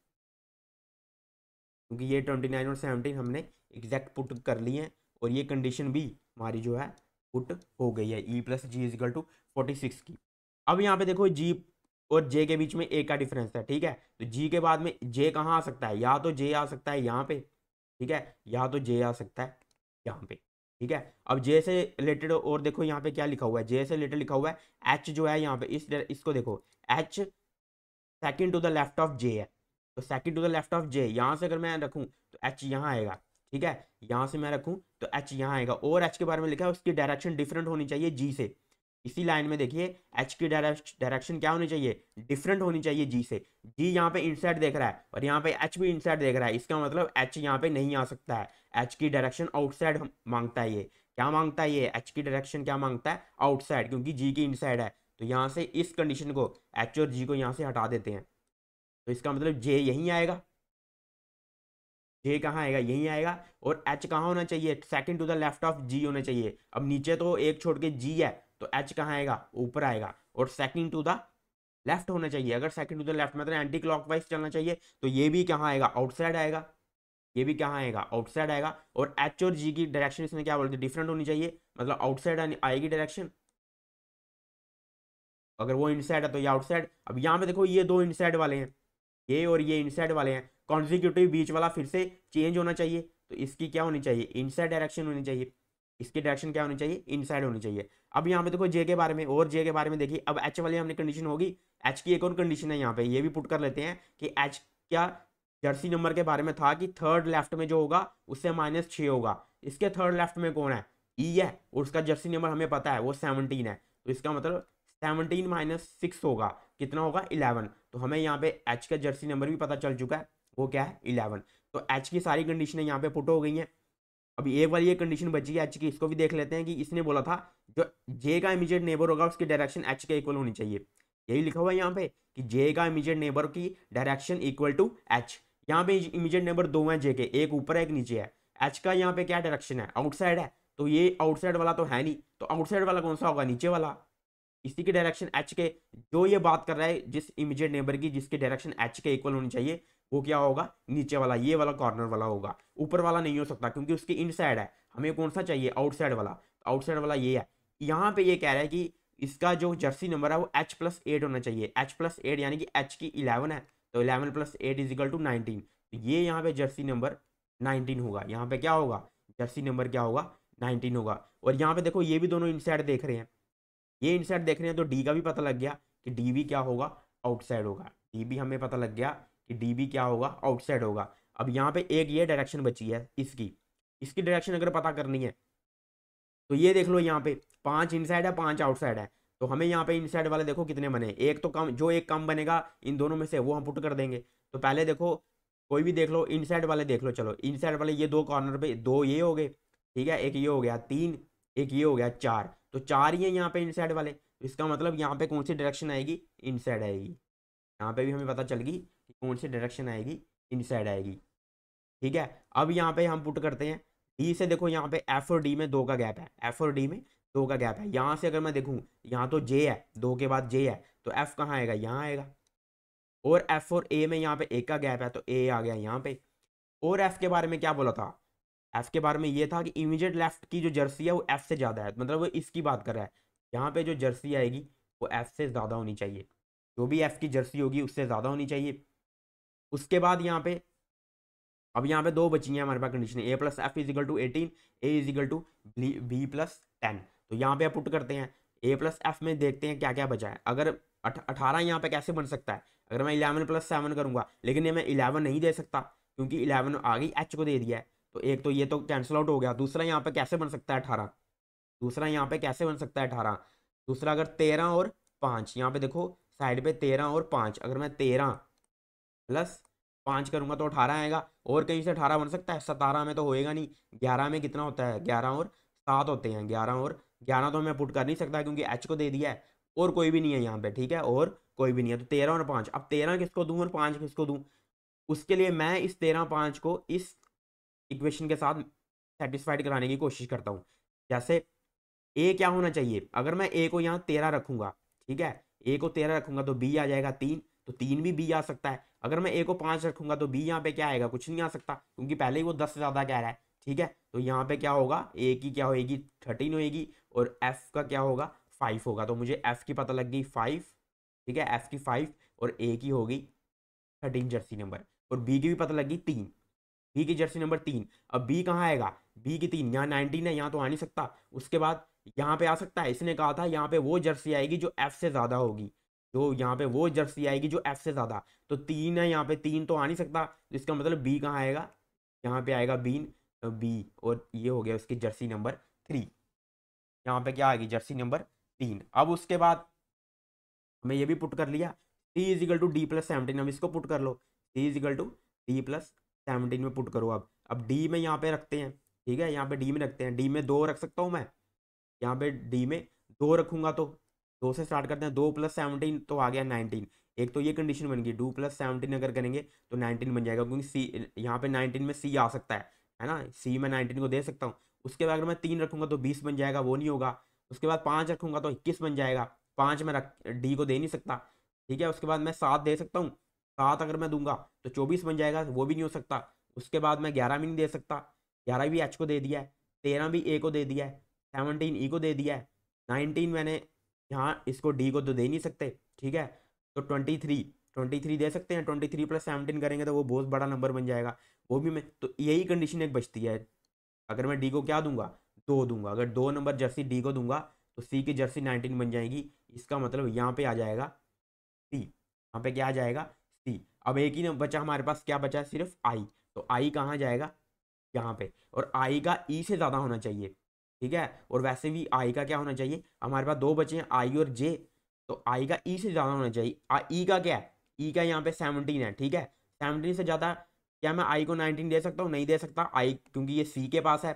क्योंकि ये 29 और 17 हमने एग्जैक्ट पुट कर लिए हैं, और ये कंडीशन भी हमारी जो है पुट हो गई है, E plus G is equal to 46 की। अब यहाँ पे देखो जी और जे के बीच में ए का डिफरेंस है, ठीक है, तो जी के बाद में जे कहाँ आ सकता है, या तो जे आ सकता है यहाँ पे, ठीक है, या तो जे आ सकता है यहाँ पे, ठीक है। अब जे से रिलेटेड और देखो यहाँ पे क्या लिखा हुआ है, जे से रिलेटेड लिखा हुआ है एच जो है यहाँ पे, इसको देखो H second to the left of J है, तो second to the left of J यहाँ से अगर मैं रखूँ तो एच यहाँ आएगा, ठीक है, यहाँ से मैं रखूँ तो एच यहाँ आएगा, और एच के बारे में लिखा है उसकी डायरेक्शन डिफरेंट होनी चाहिए जी से। इसी लाइन में देखिए एच की डायरेक्शन क्या होनी चाहिए, डिफरेंट होनी चाहिए जी से। जी यहाँ पे इनसाइड देख रहा है और यहाँ पे एच भी इनसाइड देख रहा है, इसका मतलब एच यहाँ पे नहीं आ सकता है। एच की डायरेक्शन आउटसाइड मांगता है, ये क्या मांगता है, ये एच की डायरेक्शन क्या मांगता है, आउटसाइड, क्योंकि जी की इनसाइड है। तो यहाँ से इस कंडीशन को एच और जी को यहाँ से हटा देते हैं, तो इसका मतलब जे यहीं आएगा, जे कहाँ आएगा, यहीं आएगा। और एच कहाँ होना चाहिए, second to the left of G होना चाहिए। अब नीचे तो एक छोड़ के जी है, तो एच कहाँ आएगा, ऊपर आएगा, और सेकंड टू द लेफ्ट होना चाहिए। अगर सेकंड टू द लेफ्ट मतलब एंटी क्लॉकवाइज चलना चाहिए, तो ये भी कहाँ आएगा, आउटसाइड आएगा, ये भी कहाँ आएगा, आउटसाइड आएगा। और एच और जी की डायरेक्शन इसमें क्या बोलते हैं, डिफरेंट होनी चाहिए, मतलब आउटसाइड आएगी डायरेक्शन। अगर वो इनसाइड है तो ये आउटसाइड। अब यहाँ पे देखो ये दो इनसाइड वाले हैं, ये और ये इनसाइड वाले हैं, कॉन्जिक्यूटिव बीच वाला फिर से चेंज होना चाहिए, तो इसकी क्या होनी चाहिए, इनसाइड डायरेक्शन होनी चाहिए, इसकी डायरेक्शन क्या होनी चाहिए, इनसाइड होनी चाहिए। अब यहाँ पे देखो जे के बारे में, और जे के बारे में देखिए, अब एच वाली हमने कंडीशन होगी, एच की एक और कंडीशन है यहाँ पे, ये भी पुट कर लेते हैं कि एच क्या जर्सी नंबर के बारे में था कि थर्ड लेफ्ट में जो होगा उससे -6 होगा। इसके थर्ड लेफ्ट में कौन है, ई है, और उसका जर्सी नंबर हमें पता है वो 17 है, तो इसका मतलब 17 - 6 होगा, कितना होगा, 11। तो हमें यहाँ पे एच का जर्सी नंबर भी पता चल चुका है, वो क्या है, 11। तो एच की सारी कंडीशनें यहाँ पे पुट हो गई हैं। अभी एक वाली ये कंडीशन बची है एच की, इसको भी देख लेते हैं कि इसने बोला था जो जे का इमीडिएट नेबर होगा उसकी डायरेक्शन एच के इक्वल होनी चाहिए। यही लिखा हुआ है यहाँ पे कि जे का इमीडिएट नेबर की डायरेक्शन इक्वल टू एच। यहाँ पे इमीडिएट नेबर दो हैं जे के, एक ऊपर है एक नीचे है। एच का यहाँ पे क्या डायरेक्शन है, आउटसाइड है, तो ये आउटसाइड वाला तो है नहीं, तो आउटसाइड वाला कौन सा होगा, नीचे वाला। इसी की डायरेक्शन एच के, जो ये बात कर रहा है जिस इमीडिएट नेबर की जिसकी डायरेक्शन एच के इक्वल होनी चाहिए, वो क्या होगा, नीचे वाला, ये वाला कॉर्नर वाला होगा, ऊपर वाला नहीं हो सकता क्योंकि उसकी इनसाइड है। हमें कौन सा चाहिए, आउटसाइड वाला, आउटसाइड वाला ये है। यहाँ पे ये कह रहा है कि इसका जो जर्सी नंबर है वो H+8 होना चाहिए, H+8 यानी कि एच की 11 है, तो 11+8 = 19। तो ये यहाँ पे जर्सी नंबर 19 होगा, यहाँ पे क्या होगा, जर्सी नंबर क्या होगा, 19 होगा। और यहाँ पे देखो ये भी दोनों इनसाइड देख रहे हैं, ये इनसाइड देख रहे हैं, तो डी का भी पता लग गया कि डी भी क्या होगा, आउटसाइड होगा। डी भी हमें पता लग गया कि डी भी क्या होगा, आउटसाइड होगा। अब यहाँ पे एक ये डायरेक्शन बची है इसकी, इसकी डायरेक्शन अगर पता करनी है तो ये देख लो, यहाँ पे 5 इनसाइड है 5 आउटसाइड है, तो हमें यहाँ पे इनसाइड वाले देखो कितने बने, एक तो कम, जो एक कम बनेगा इन दोनों में से वो हम पुट कर देंगे। तो पहले देखो कोई भी देख लो, इनसाइड वाले देख लो, चलो इनसाइड वाले ये दो कॉर्नर पे, दो ये हो गए, ठीक है, एक ये हो गया 3, एक ये हो गया 4, तो 4 ही है यहाँ पे इनसाइड वाले। तो इसका मतलब यहाँ पे कौन सी डायरेक्शन आएगी, इनसाइड आएगी। यहाँ पे भी हमें पता चल गई कि कौन सी डायरेक्शन आएगी, इनसाइड आएगी। ठीक है, अब यहाँ पे हम पुट करते हैं डी से, देखो यहाँ पे एफ और डी में 2 का गैप है, एफ और डी में 2 का गैप है। यहाँ से अगर मैं देखूँ, यहाँ तो जे है, 2 के बाद जे है, तो एफ कहाँ आएगा, यहाँ आएगा। और एफ और ए में यहाँ पे 1 का गैप है, तो ए आ गया यहाँ पे। और एफ के बारे में क्या बोला था, एफ के बारे में ये था कि इमीडिएट लेफ्ट की जो जर्सी है वो एफ से ज़्यादा है, मतलब वो इसकी बात कर रहा है। यहाँ पे जो जर्सी आएगी वो एफ से ज़्यादा होनी चाहिए, जो भी एफ की जर्सी होगी उससे ज़्यादा होनी चाहिए। उसके बाद यहाँ पे, अब यहाँ पे दो बची हैं हमारे पास कंडीशन, A+F = 18, A = B+10। तो यहाँ पे पुट करते हैं A+F में, देखते हैं क्या क्या बचा है। अगर 18 यहाँ पे कैसे बन सकता है, अगर मैं 11+7 करूँगा, लेकिन ये मैं 11 नहीं दे सकता क्योंकि 11 आ गई, एच को दे दिया है, तो एक तो ये तो कैंसिल आउट हो गया। दूसरा यहाँ पे कैसे बन सकता है 18, दूसरा यहाँ पे कैसे बन सकता है 18, दूसरा अगर 13 और 5, यहाँ पे देखो साइड पे 13 और 5, अगर मैं 13+5 करूंगा तो 18 आएगा। और कहीं से 18 बन सकता है, 17 में तो होएगा नहीं। 11 में कितना होता है, 11 और 7 होते हैं, 11 और 11 तो मैं पुट कर नहीं सकता क्योंकि एच को दे दिया है, और कोई भी नहीं है यहाँ पे, ठीक है, और कोई भी नहीं है। तो 13 और 5, अब 13 किसको दूँ और 5 किसको दूँ, उसके लिए मैं इस 13-5 को इस इक्वेशन के साथ सेटिस्फाइड कराने की कोशिश करता हूँ। जैसे ए क्या होना चाहिए, अगर मैं ए को यहाँ 13 रखूंगा, ठीक है, ए को 13 रखूंगा तो बी आ जाएगा 3, तो 3 भी बी आ सकता है। अगर मैं ए को 5 रखूंगा तो बी यहाँ पे क्या आएगा, कुछ नहीं आ सकता क्योंकि पहले ही वो 10 से ज़्यादा कह रहा है। ठीक है, तो यहाँ पे क्या होगा, ए की क्या होएगी 13 होएगी, और एफ का क्या होगा 5 होगा। तो मुझे एफ की पता लग गई 5, ठीक है, एफ की 5, और ए की होगी 13 जर्सी नंबर, और बी की भी पता लग गई 3, बी की जर्सी नंबर 3। अब बी कहाँ आएगा, बी की 3, यहाँ 19 है, यहाँ तो आ नहीं सकता। उसके बाद यहाँ पे आ सकता है, इसने कहा था यहाँ पे वो जर्सी आएगी जो एफ से ज़्यादा होगी, जो यहाँ पे वो जर्सी आएगी जो एफ से ज़्यादा, तो 3 है यहाँ पे, 3 तो आ नहीं सकता, तो इसका मतलब बी कहाँ आएगा, यहाँ पे आएगा बी, बी, और ये हो गया उसकी जर्सी नंबर 3। यहाँ पे क्या आएगी, जर्सी नंबर 3। अब उसके बाद हमें ये भी पुट कर लिया, C is equal to D plus 17। अब इसको पुट कर लो, C is equal to D plus 17 में पुट करो। अब डी में यहाँ पे रखते हैं, ठीक है, यहाँ पे डी में रखते हैं, डी में 2 रख सकता हूँ मैं, यहाँ पे डी में 2 रखूंगा तो 2 से स्टार्ट करते हैं, 2 + 17 तो आ गया 19। एक तो ये कंडीशन बन गई, 2 + 17 अगर करेंगे तो 19 बन जाएगा, क्योंकि सी यहाँ पे 19 में सी आ सकता है ना, सी में 19 को दे सकता हूँ। उसके बाद अगर मैं 3 रखूंगा तो 20 बन जाएगा, वो नहीं होगा। उसके बाद 5 रखूंगा तो 21 बन जाएगा, 5 में रख डी को दे नहीं सकता, ठीक है। उसके बाद मैं 7 दे सकता हूँ, 7 अगर मैं दूंगा तो 24 बन जाएगा, वो भी नहीं हो सकता। उसके बाद मैं 11 भी नहीं दे सकता, 11 भी एच को दे दिया है, 13 भी ए को दे दिया है, 17 ई को दे दिया है, 19 मैंने यहाँ इसको डी को तो दे नहीं सकते, ठीक है। तो 23 दे सकते हैं, 23 + 17 करेंगे तो वो बहुत बड़ा नंबर बन जाएगा, वो भी मैं, तो यही कंडीशन एक बचती है। अगर मैं डी को क्या दूंगा, 2 दूंगा, अगर 2 नंबर जर्सी डी को दूंगा तो सी की जर्सी 19 बन जाएगी। इसका मतलब यहाँ पे आ जाएगा सी, यहाँ पे क्या आ जाएगा, सी। अब एक ही न बचा हमारे पास, क्या बचा है, सिर्फ आई। तो आई कहाँ जाएगा, यहाँ पे, और आई का ई से ज़्यादा होना चाहिए, ठीक है। और वैसे भी आई का क्या होना चाहिए, हमारे पास 2 बचे हैं, आई और जे, तो आई का ई से ज़्यादा होना चाहिए। ई का क्या है, ई का यहाँ पे 17 है, ठीक है। 17 से ज़्यादा, क्या मैं आई को 19 दे सकता हूँ, नहीं दे सकता आई, क्योंकि ये सी के पास है।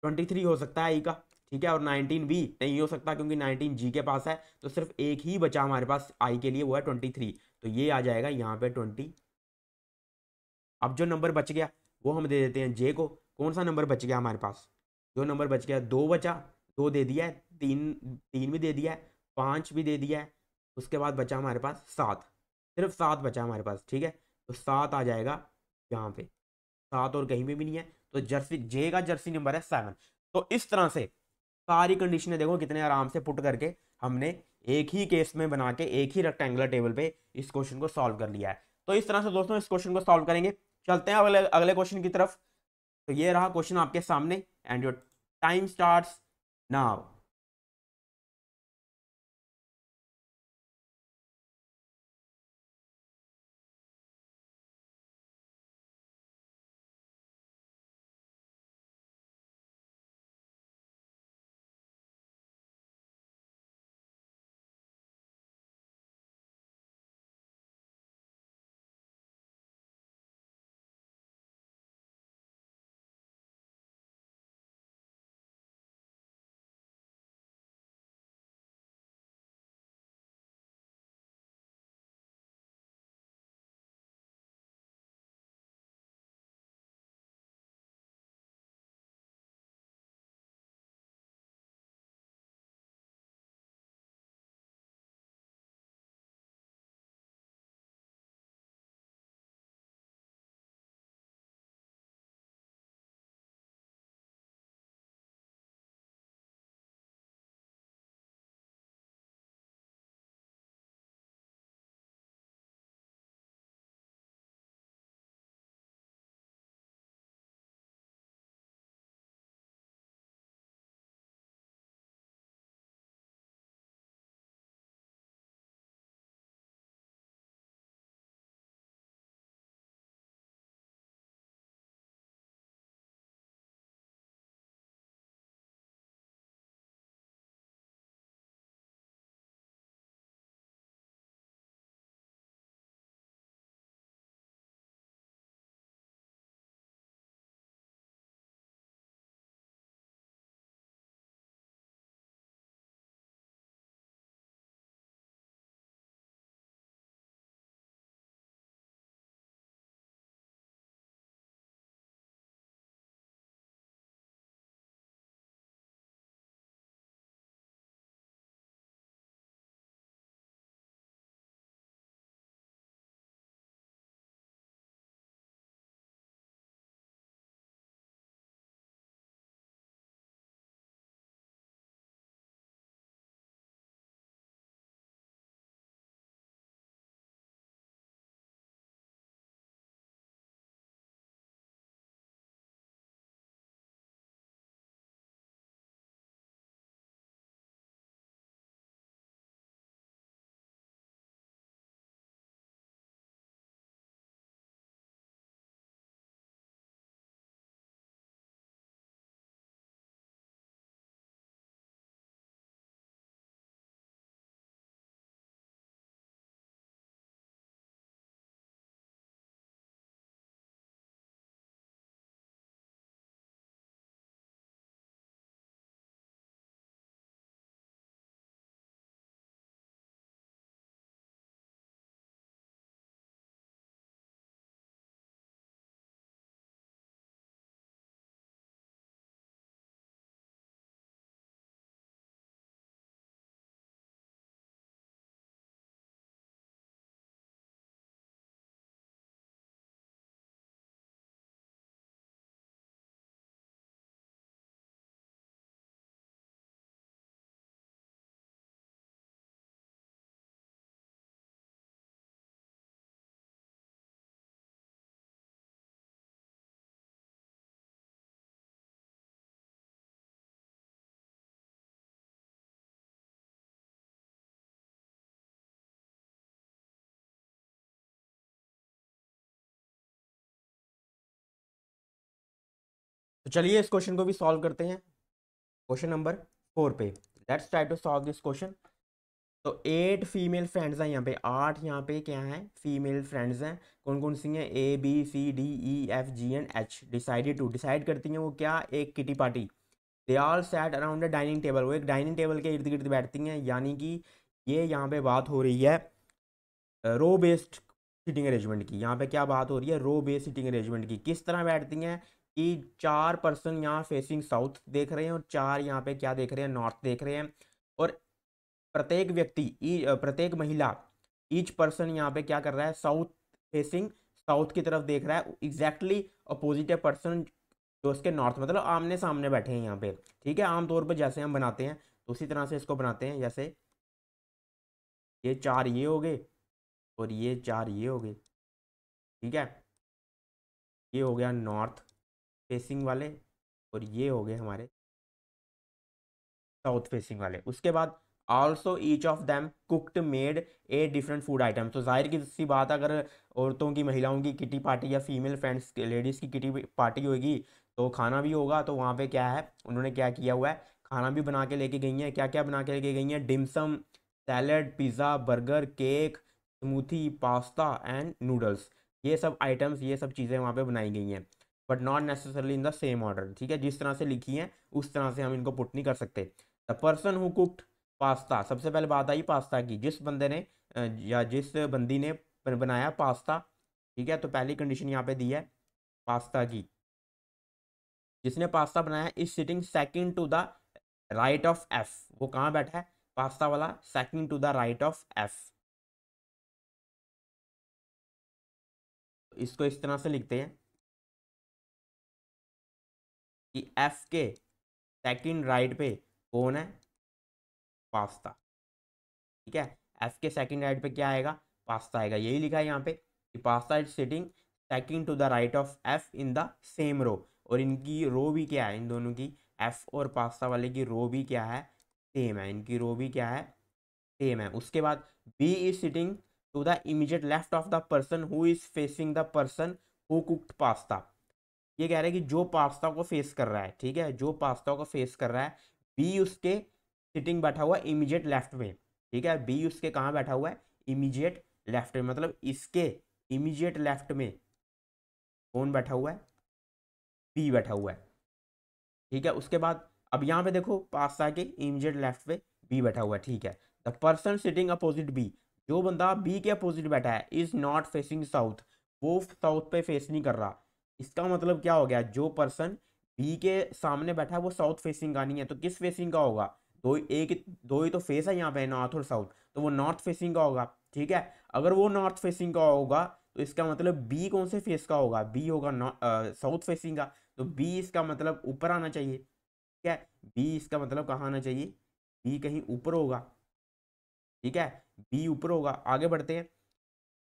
23 हो सकता है आई का, ठीक है, और 19 भी नहीं हो सकता क्योंकि 19 जी के पास है। तो सिर्फ एक ही बचा हमारे पास आई के लिए, वो है 23, तो ये आ जाएगा यहाँ पे 20। अब जो नंबर बच गया वो हम दे देते हैं जे को। कौन सा नंबर बच गया हमारे पास, जो नंबर बच गया, 2 बचा, 2 दे दिया है, 3 भी दे दिया है, 5 भी दे दिया है। उसके बाद बचा हमारे पास 7, सिर्फ 7 बचा हमारे पास, ठीक है। तो 7 आ जाएगा यहाँ पे, 7 और कहीं पे भी नहीं है, तो जर्सी जे का जर्सी नंबर है 7। तो इस तरह से सारी कंडीशनें देखो कितने आराम से पुट करके हमने एक ही केस में बना के एक ही रेक्टेंगुलर टेबल पे इस क्वेश्चन को सॉल्व कर लिया है। तो इस तरह से दोस्तों इस क्वेश्चन को सॉल्व करेंगे। चलते हैं अगले अगले क्वेश्चन की तरफ। तो ये रहा क्वेश्चन आपके सामने, and your time starts now. चलिए इस क्वेश्चन को भी सॉल्व करते हैं। क्वेश्चन नंबर 4 पे let's try to solve this question. तो 8 फीमेल फ्रेंड्स हैं यहाँ पे, 8 यहाँ पे क्या है फीमेल फ्रेंड्स हैं। कौन कौन सी हैं? ABCDEFGH। डिसाइड करती हैं वो क्या? एक kitty party. They all sat around the dining table, वो एक डाइनिंग टेबल के इर्द गिर्द बैठती हैं, यानी कि ये यहाँ पे बात हो रही है रो बेस्ड सीटिंग अरेंजमेंट की। यहाँ पे क्या बात हो रही है? रो बेस्ड सीटिंग अरेंजमेंट की। किस तरह बैठती हैं कि 4 पर्सन यहाँ फेसिंग साउथ देख रहे हैं और 4 यहाँ पे क्या देख रहे हैं? नॉर्थ देख रहे हैं। और प्रत्येक व्यक्ति प्रत्येक महिला ईच पर्सन यहाँ पे क्या कर रहा है? साउथ फेसिंग साउथ की तरफ देख रहा है। एग्जैक्टली अपोजिट है पर्सन जो उसके नॉर्थ, मतलब आमने सामने बैठे हैं यहाँ पे। ठीक है, आमतौर पर जैसे हम बनाते हैं तो उसी तरह से इसको बनाते हैं। जैसे ये 4 ये हो गए और ये 4 ये हो गए। ठीक है, ये हो गया नॉर्थ फेसिंग वाले और ये हो गए हमारे साउथ फेसिंग वाले। उसके बाद also each of them cooked made a different food item. तो जाहिर की सी बात, अगर औरतों की महिलाओं की किटी पार्टी या फीमेल फ्रेंड्स लेडीज़ की किटी पार्टी होगी तो खाना भी होगा। तो वहाँ पे क्या है, उन्होंने क्या किया हुआ है? खाना भी बना के लेके गई हैं। क्या क्या बना के लेके गई हैं? Dim sum, salad, pizza, burger, cake, smoothie, pasta and noodles. ये सब आइटम्स, ये सब चीज़ें वहाँ पे बनाई गई हैं, but not necessarily in the same order. ठीक है, जिस तरह से लिखी हैं उस तरह से हम इनको पुट नहीं कर सकते। The person who cooked pasta, सबसे पहले बात आई पास्ता की। जिस बंदे ने या जिस बंदी ने बनाया पास्ता। ठीक है, तो पहली कंडीशन यहाँ पे दी है पास्ता की। जिसने पास्ता बनाया is sitting second to the right of F. वो कहाँ बैठा है? पास्ता वाला second to the right of F. इसको इस तरह से लिखते हैं कि एफ के सेकंड राइट पे कौन है? पास्ता। ठीक है, एफ के सेकंड राइट पे क्या आएगा? पास्ता आएगा। यही लिखा है यहाँ पे कि pasta is sitting second to the right of F in the same row. और इनकी रो भी क्या है? इन दोनों की, एफ और पास्ता वाले की रो भी क्या है? सेम है। इनकी रो भी क्या है? सेम है। उसके बाद B is sitting to the immediate left of the person who is facing the person who cooked pasta. ये कह रहे हैं कि जो पास्ता को फेस कर रहा है, ठीक है, जो पास्ता को फेस कर रहा है, बी उसके सिटिंग बैठा हुआ है इमीडिएट लेफ्ट में। ठीक है, बी उसके कहाँ बैठा हुआ है? इमीडिएट लेफ्ट में, मतलब इसके इमीडिएट लेफ्ट में कौन बैठा हुआ है? बी बैठा हुआ है। ठीक है, उसके बाद अब यहाँ पे देखो पास्ता के इमीडिएट लेफ्ट पे बी बैठा हुआ है। ठीक है, the person sitting opposite B, जो बंदा बी के अपोजिट बैठा है, इज नॉट फेसिंग साउथ, वो साउथ पे फेस नहीं कर रहा। इसका मतलब क्या हो गया? जो पर्सन बी के सामने बैठा है वो साउथ फेसिंग का नहीं है, तो किस फेसिंग का होगा? दो ही तो फेस है यहाँ पे, नॉर्थ और साउथ, तो वो नॉर्थ फेसिंग का होगा। ठीक है, अगर वो नॉर्थ फेसिंग का होगा तो इसका मतलब बी कौन से फेस का होगा? बी होगा साउथ फेसिंग का। तो बी इसका मतलब ऊपर आना चाहिए। ठीक है, बी इसका मतलब कहाँ आना चाहिए? बी कहीं ऊपर होगा। ठीक है, बी ऊपर होगा। आगे बढ़ते हैं,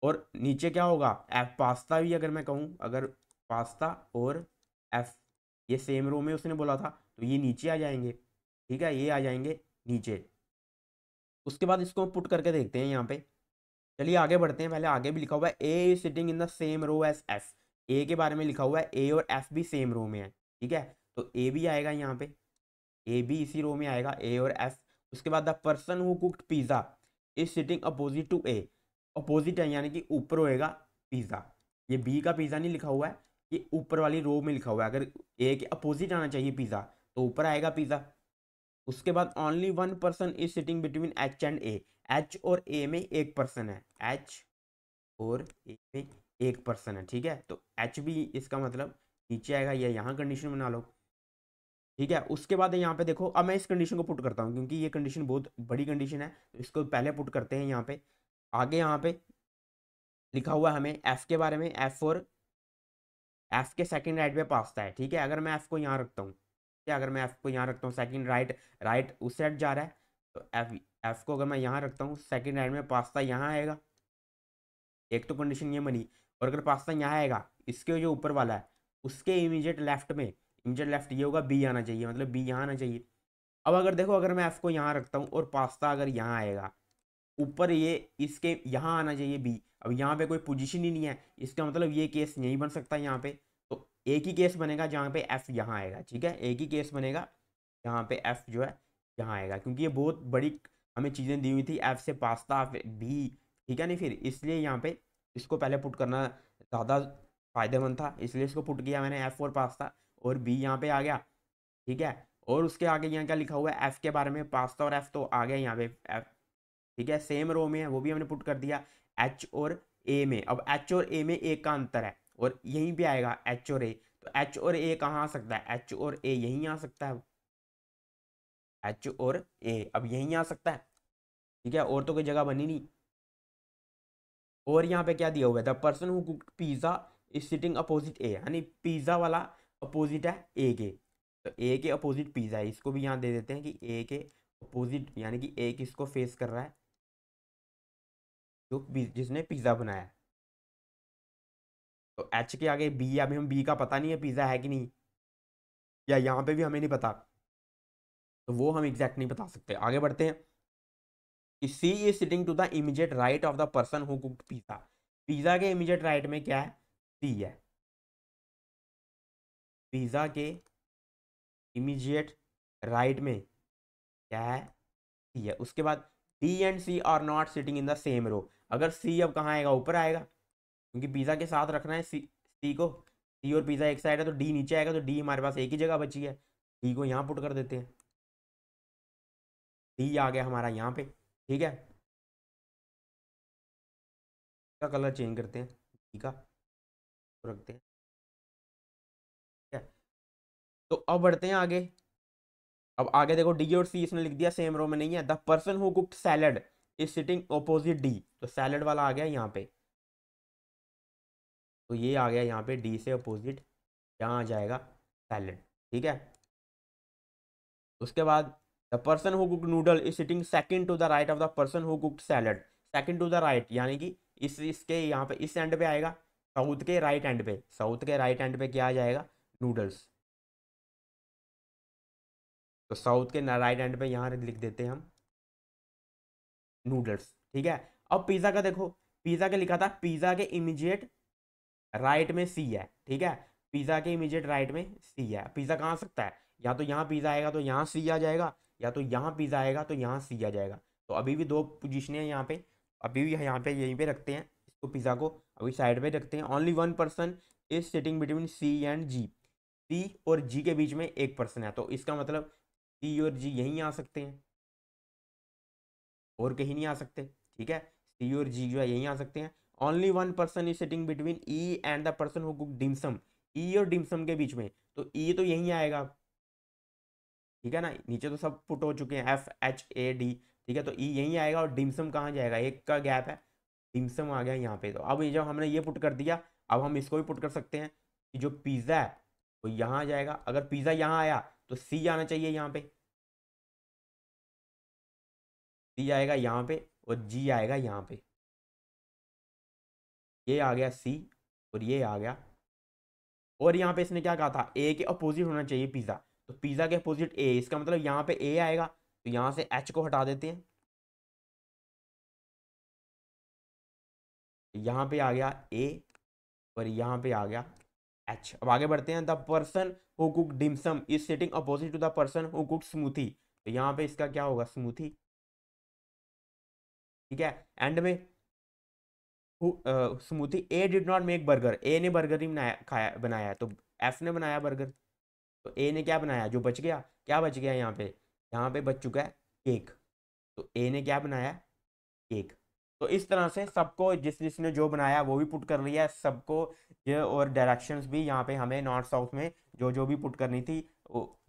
और नीचे क्या होगा? एफ पास्ता भी, अगर मैं कहूँ, अगर पास्ता और एफ ये सेम रो में उसने बोला था, तो ये नीचे आ जाएंगे। ठीक है, ये आ जाएंगे नीचे। उसके बाद इसको पुट करके देखते हैं यहाँ पे। चलिए आगे बढ़ते हैं। पहले आगे भी लिखा हुआ है A is sitting in the same row as F. A के बारे में लिखा हुआ है ए और एफ भी सेम रो में है। ठीक है, तो ए भी आएगा यहाँ पे, ए भी इसी रो में आएगा, ए और एफ। उसके बाद the person who cooked pizza is sitting opposite to A. Opposite है यानी कि ऊपर होएगा पिज्जा। ये बी का पिज्जा नहीं लिखा हुआ है, ये ऊपर वाली रो में लिखा हुआ है। अगर ए के अपोजिट आना चाहिए पिज्जा, तो ऊपर आएगा पिज्जा। उसके बाद only one person is sitting between H and A. H और ए में एक पर्सन है, एच और ए में एक पर्सन है। ठीक है, तो एच भी इसका मतलब नीचे आएगा, या यहाँ कंडीशन बना लो। ठीक है, उसके बाद यहाँ पे देखो, अब मैं इस कंडीशन को पुट करता हूँ क्योंकि ये कंडीशन बहुत बड़ी कंडीशन है, तो इसको पहले पुट करते हैं यहाँ पे। आगे यहाँ पे लिखा हुआ है हमें एफ के बारे में, एफ और एफ के सेकंड राइट पे पास्ता है। ठीक है, अगर मैं एफ को यहाँ रखता हूँ, क्या, अगर मैं एफ को यहाँ रखता हूँ, सेकंड राइट, राइट उस साइड जा रहा है, तो एफ एफ को अगर मैं यहाँ रखता हूँ, सेकंड राइट में पास्ता यहाँ आएगा। एक तो कंडीशन ये बनी। और अगर पास्ता यहाँ आएगा, इसके जो ऊपर वाला है उसके इमीडिएट लेफ्ट में, इमीडिएट लेफ्ट ये होगा, बी आना चाहिए, मतलब बी यहाँ आना चाहिए। अब अगर देखो, अगर मैं एफ को यहाँ रखता हूँ और पास्ता अगर यहाँ आएगा, ऊपर ये इसके यहाँ आना चाहिए बी। अब यहाँ पे कोई पोजीशन ही नहीं है, इसका मतलब ये केस नहीं बन सकता यहाँ पे। तो एक ही केस बनेगा जहाँ पे एफ यहाँ आएगा, ठीक है, एक ही केस बनेगा जहाँ पे एफ जो है यहाँ आएगा, क्योंकि ये बहुत बड़ी हमें चीज़ें दी हुई थी, एफ से पास्ता भी, ठीक है नहीं, फिर इसलिए यहाँ पे इसको पहले पुट करना ज़्यादा फायदेमंद था, इसलिए इसको पुट किया मैंने, एफ और पास्ता, और बी यहाँ पे आ गया, ठीक है। और उसके आगे यहाँ क्या लिखा हुआ है एफ के बारे में, पास्ता और एफ तो आ गया यहाँ पे एफ, ठीक है, सेम रो में है, वो भी हमने पुट कर दिया। एच और ए में, अब एच और ए में एक का अंतर है, और यहीं पे आएगा एच और ए, तो एच और ए कहाँ आ सकता है, एच और ए यहीं आ सकता है, एच और ए अब यहीं आ सकता है, ठीक है, और तो कोई जगह बनी नहीं। और यहाँ पे क्या दिया हुआ है, the person who cooked pizza is sitting opposite A, यानी पिज्जा वाला अपोजिट है ए के, तो ए के अपोजिट पिज्जा है, इसको भी यहाँ दे देते हैं कि ए के अपोजिट, यानी कि ए किसको फेस कर रहा है, जो जिसने पिज्जा बनाया है। तो एच के आगे बी, अभी हम बी का पता नहीं है पिज्जा है कि नहीं, या यहाँ पे भी हमें नहीं पता, तो वो हम एग्जैक्ट नहीं बता सकते। आगे बढ़ते हैं कि C is sitting to the immediate right of the person who cooked pizza, pizza के इमीडिएट राइट में क्या है, सी है, पिज्जा के इमीडिएट राइट में क्या है, सी है। उसके बाद D and C are not sitting in the same row, अगर सी अब कहाँ आएगा, ऊपर आएगा, क्योंकि पिज्जा के साथ रखना है सी को, सी और पिज्जा एक साइड है, तो डी नीचे आएगा, तो डी हमारे पास एक ही जगह बची है, डी को यहाँ पुट कर देते हैं, डी आ गया हमारा यहाँ पे, ठीक है। का कलर चेंज करते हैं, डी का तो रखते हैं, ठीक है। तो अब बढ़ते हैं आगे, अब आगे देखो डी और सी इसने लिख दिया सेम रो में नहीं है, the person who cooked salad is sitting opposite D, तो सैलड वाला आ गया यहाँ पे, तो ये आ गया यहाँ पे डी से अपोजिट, यहाँ आ जाएगा सैलड, ठीक है। उसके बाद the person who cooked noodle is sitting second to the right of the person who cooked salad, second to the right यानी कि इसके यहाँ पे इस एंड पे आएगा, साउथ के राइट एंड पे, साउथ के राइट एंड पे क्या आ जाएगा, नूडल्स, तो साउथ के राइट एंड पे यहाँ लिख देते हैं हम नूडल्स, ठीक है। अब पिज्ज़ा का देखो, पिज्ज़ा के लिखा था पिज्ज़ा के इमीडिएट राइट में सी है, ठीक है, पिज्ज़ा के इमीडिएट राइट में सी है, पिज्ज़ा कहाँ आ सकता है, या तो यहाँ पिज्ज़ा आएगा तो यहाँ सी आ जाएगा, या तो यहाँ पिज्ज़ा आएगा तो यहाँ सी आ जाएगा, तो अभी भी दो पोजीशन है यहाँ पे, अभी भी यहाँ पे यहीं पे रखते हैं इसको, पिज़्ज़ा को अभी साइड पे रखते हैं। Only one person is sitting between C and G, C और जी के बीच में एक पर्सन है, तो इसका मतलब सी और जी यहीं आ सकते हैं, और कहीं नहीं आ सकते, ठीक है, सी और जी जो है यहीं आ सकते हैं। Only one person is sitting between E and the person who cook dim sum, E और डिमसम के बीच में, तो ई तो यहीं आएगा, ठीक है ना, नीचे तो सब पुट हो चुके हैं एफ एच ए डी, ठीक है, तो ई यहीं आएगा, और डिमसम कहाँ जाएगा, एक का गैप है, डिमसम आ गया यहाँ पे। तो अब ये जब हमने ये पुट कर दिया, अब हम इसको भी पुट कर सकते हैं कि जो पिज़्ज़ा है वो यहाँ आ जाएगा, अगर पिज़्ज़ा यहाँ आया तो सी आना चाहिए यहाँ पे, सी आएगा यहाँ पे, और जी आएगा यहाँ पे, ये आ गया सी, और ये आ गया, और यहाँ पे इसने क्या कहा था, ए के अपोजिट होना चाहिए पिज़्ज़ा, तो पिज़्ज़ा के अपोजिट ए, इसका मतलब यहाँ पे ए आएगा, तो यहाँ से एच को हटा देते हैं, यहाँ पे आ गया ए, और यहाँ पे आ गया एच। अब आगे बढ़ते हैं, the person who cook dim sum is sitting opposite to the person who cook smoothie, तो यहाँ पे इसका क्या होगा, स्मूथी, ठीक है। एंड में smoothie, A did not make burger, A ने बर्गर नहीं बनाया, खाया बनाया है, तो एफ ने बनाया बर्गर, तो ए ने क्या बनाया, जो बच गया, क्या बच गया यहाँ पे बच चुका है केक, तो ए ने क्या बनाया, केक। तो इस तरह से सबको जिसने जो बनाया वो भी पुट कर लिया है सबको, ये और डायरेक्शंस भी यहाँ पे हमें नॉर्थ साउथ में जो जो भी पुट करनी थी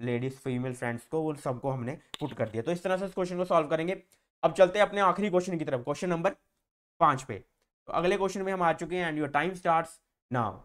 लेडीज फीमेल फ्रेंड्स को, वो सबको हमने पुट कर दिया। तो इस तरह से इस क्वेश्चन को सॉल्व करेंगे। अब चलते हैं अपने आखिरी क्वेश्चन की तरफ, क्वेश्चन नंबर 5 पे। तो अगले क्वेश्चन में हम आ चुके हैं, and your time starts now.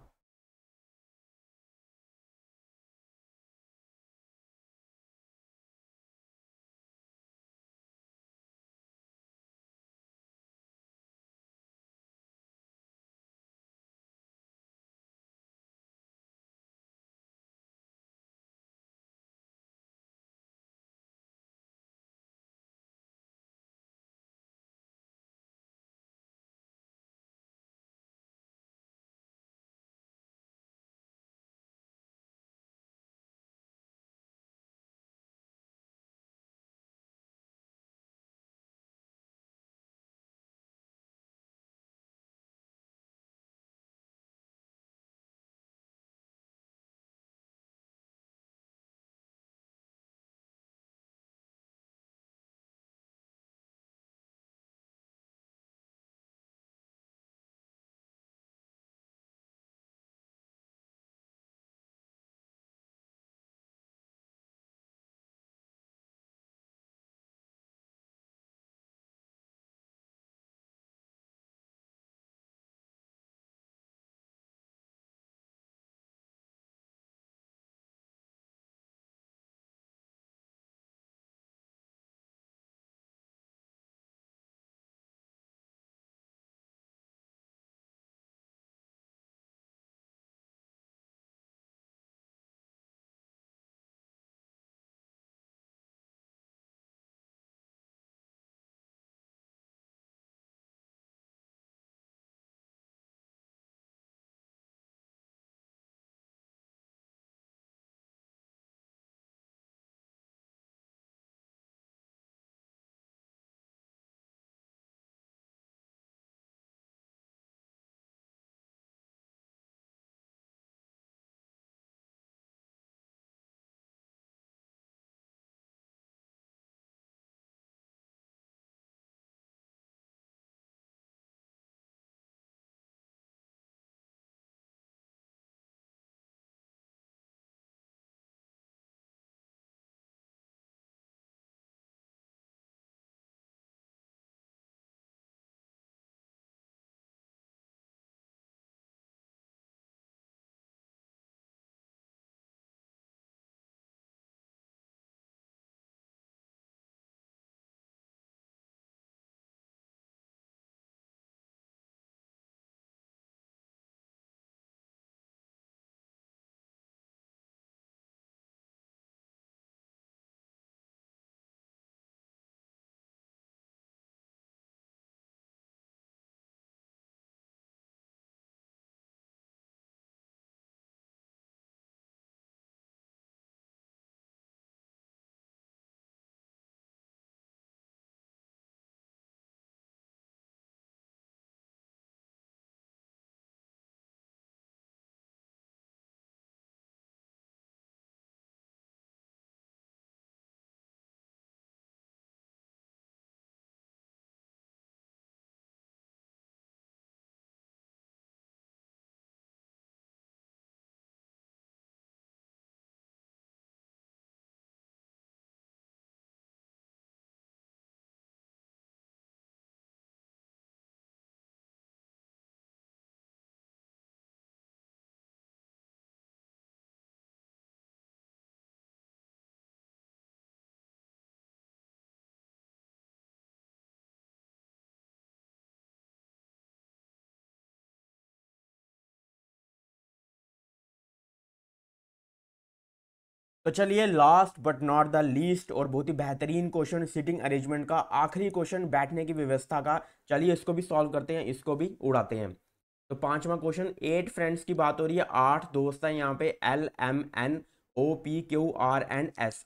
तो चलिए last but not the least और बहुत ही बेहतरीन क्वेश्चन सिटिंग अरेंजमेंट का, आखिरी क्वेश्चन बैठने की व्यवस्था का। चलिए इसको भी सॉल्व करते हैं, इसको भी उड़ाते हैं। तो पांचवा क्वेश्चन, 8 फ्रेंड्स की बात हो रही है, 8 दोस्त हैं यहाँ पे, LMNOPQRNS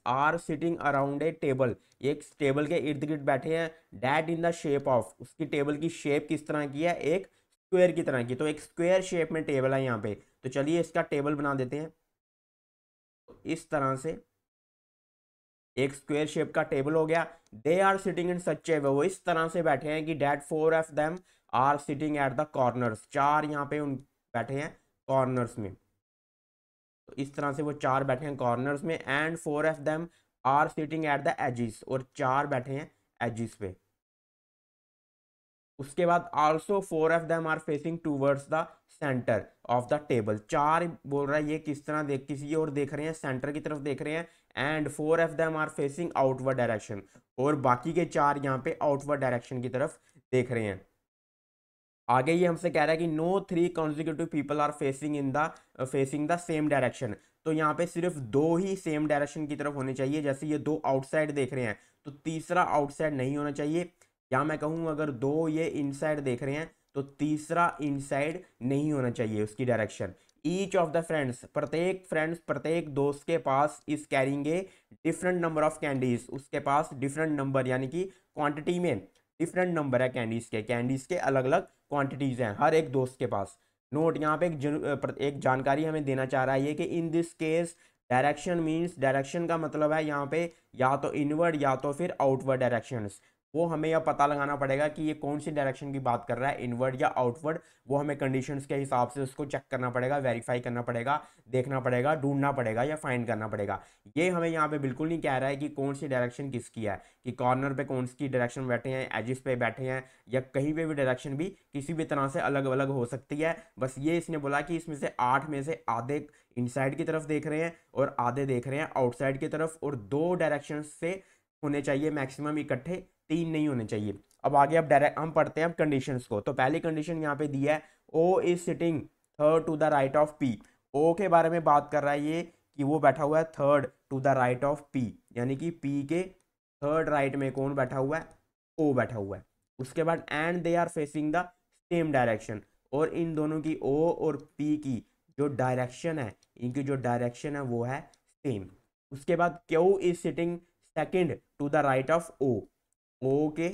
are sitting around a table, एक टेबल के इर्द गिर्द बैठे हैं। That in the shape of, उसकी टेबल की शेप किस तरह की है, एक स्क्वायर की तरह की, तो एक स्क्वायर शेप में टेबल है यहाँ पे। तो चलिए इसका टेबल बना देते हैं। तो इस तरह से एक स्क्वायर शेप का टेबल हो गया। They are sitting in such a वे, वो इस तरह से बैठे हैं कि that 4 of them are sitting at the corners, 4 यहाँ पे उन बैठे हैं कॉर्नर्स में। तो इस तरह से वो 4 बैठे हैं कॉर्नर्स में। And 4 of them are sitting at the edges, और 4 बैठे हैं एजिस पे। उसके बाद also 4 of them are facing towards the centre of the table, 4 बोल रहा है ये किस तरह देख, किसी और देख रहे हैं, सेंटर की तरफ देख रहे हैं। And 4 of them are facing outward direction, और बाकी के 4 यहाँ पे आउटवर्ड डायरेक्शन की तरफ देख रहे हैं। आगे ये हमसे कह रहा है कि no 3 consecutive people are facing the same direction, तो यहाँ पे सिर्फ 2 ही सेम डायरेक्शन की तरफ होने चाहिए। जैसे ये 2 आउटसाइड देख रहे हैं, तो तीसरा आउटसाइड नहीं होना चाहिए। या मैं कहूँ अगर 2 ये इनसाइड देख रहे हैं, तो तीसरा इनसाइड नहीं होना चाहिए उसकी direction. Each of the friends, प्रत्येक दोस्त के पास is carrying a different number of candies, उसके पास डिफरेंट नंबर यानी कि क्वांटिटी में डिफरेंट नंबर है कैंडीज के अलग अलग क्वांटिटीज हैं हर एक दोस्त के पास। नोट यहाँ पे एक जानकारी हमें देना चाह रहा है ये कि in this case direction means, direction का मतलब है यहाँ पे या तो इनवर्ड या तो फिर आउटवर्ड डायरेक्शंस। वो हमें यह पता लगाना पड़ेगा कि ये कौन सी डायरेक्शन की बात कर रहा है, इनवर्ड या आउटवर्ड। वो हमें कंडीशंस के हिसाब से उसको चेक करना पड़ेगा, वेरीफाई करना पड़ेगा, देखना पड़ेगा, ढूंढना पड़ेगा या फाइंड करना पड़ेगा। ये हमें यहाँ पे बिल्कुल नहीं कह रहा है कि कौन सी डायरेक्शन किसकी है, कि कॉर्नर पे कौन सी डायरेक्शन में बैठे हैं, एजिस पे बैठे हैं, या कहीं पे भी डायरेक्शन भी किसी भी तरह से अलग अलग हो सकती है। बस ये इसने बोला कि इसमें से 8 में से आधे इनसाइड की तरफ देख रहे हैं और आधे देख रहे हैं आउटसाइड की तरफ, और 2 डायरेक्शन से होने चाहिए मैक्सिमम इकट्ठे, 3 नहीं होने चाहिए। अब आगे अब डायरेक्ट हम पढ़ते हैं अब कंडीशंस को। तो पहली कंडीशन यहाँ पे दी है, O is sitting third to the right of P. O के बारे में बात कर रहा है ये कि वो बैठा हुआ है third to the right of P, यानी कि पी के थर्ड राइट में कौन बैठा हुआ है, ओ बैठा हुआ है। उसके बाद and they are facing the same direction, और इन दोनों की ओ और पी की जो डायरेक्शन है, इनकी जो डायरेक्शन है वो है सेम। उसके बाद Q is sitting second to the right of O, O के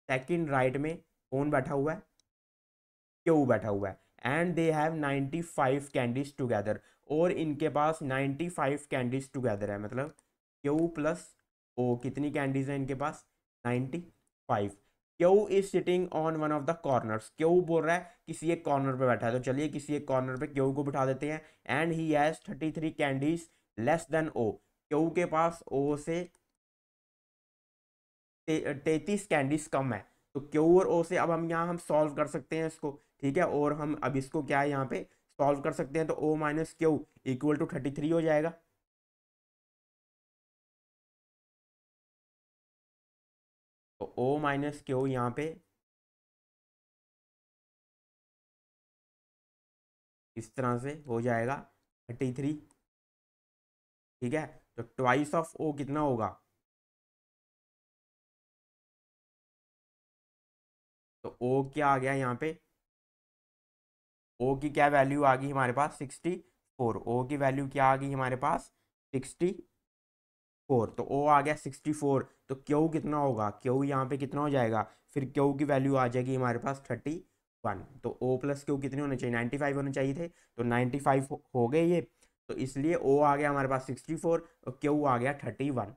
सेकंड राइट में कौन बैठा हुआ है, क्यू बैठा हुआ है। And they have 95 candies together, और इनके पास 95 कैंडीज टुगेदर है, मतलब क्यू प्लस ओ कितनी कैंडीज है इनके पास, 95। Q is sitting on one of the corners, Q बोल रहा है किसी एक कॉर्नर पे बैठा है, तो चलिए किसी एक कॉर्नर पे क्यू को बिठा देते हैं। And he has 33 candies less than O, Q के पास ओ से 33 कैंडीज कम है। तो क्यू और ओ से अब हम यहाँ हम सॉल्व कर सकते हैं इसको, ठीक है। और हम अब इसको क्या है यहाँ पे सॉल्व कर सकते हैं, तो O minus Q equal to 33 हो जाएगा। तो ओ माइनस क्यू यहाँ पे इस तरह से हो जाएगा 33, ठीक है। तो ट्वाइस ऑफ ओ कितना होगा, तो ओ क्या आ गया यहाँ पे, ओ की क्या वैल्यू आ गई हमारे पास 64, ओ की वैल्यू क्या आ गई हमारे पास 64। तो ओ आ गया 64, तो क्यू कितना होगा, क्यू यहाँ पे कितना हो जाएगा, फिर क्यू की वैल्यू आ जाएगी हमारे पास 31। तो ओ प्लस क्यू कितने होने चाहिए, 95 होने चाहिए थे, तो 95 हो गए ये। तो इसलिए ओ आ गया हमारे पास 64 और क्यू आ गया 31।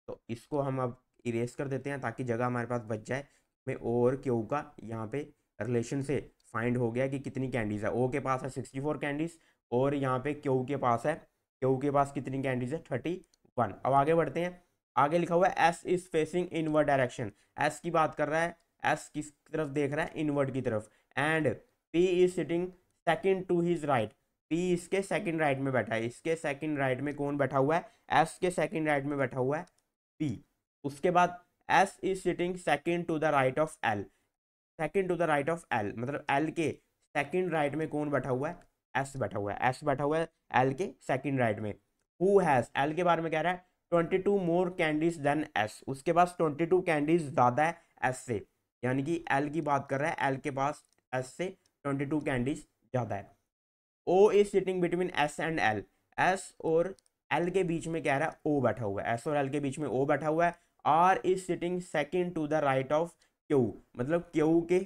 तो इसको हम अब इरेज कर देते हैं ताकि जगह हमारे पास बच जाए। में ओ और क्यू का यहाँ पे रिलेशन से फाइंड हो गया कि कितनी कैंडीज है। ओ के पास है 64 कैंडीज, और यहाँ पे क्यू के पास है, क्यू के पास कितनी कैंडीज है 31। अब आगे बढ़ते हैं। आगे लिखा हुआ है S is facing inward direction, S की बात कर रहा है, एस किस तरफ देख रहा है, इनवर्ड की तरफ। And P is sitting second to his right, P इसके सेकंड राइट में बैठा है, इसके सेकंड राइट में कौन बैठा हुआ है, एस के सेकंड राइट में बैठा हुआ है पी। उसके बाद S is sitting second to the right of L, second to the right of L मतलब एल के सेकंड राइट में कौन बैठा हुआ है, एस बैठा हुआ है, एस बैठा हुआ है एल के सेकंड राइट में। हु हैज, एल के बारे में कह रहा है 22 मोर कैंडीज देन एस, उसके पास 22 कैंडीज ज्यादा है एस से, यानी कि एल की बात कर रहा है, एल के पास एस से 22 कैंडीज ज्यादा है। O is sitting between S and L, S और एल के बीच में कह रहा है ओ बैठा हुआ है, एस और एल के बीच में ओ बैठा हुआ है। R is sitting second to the right of Q, मतलब क्यू के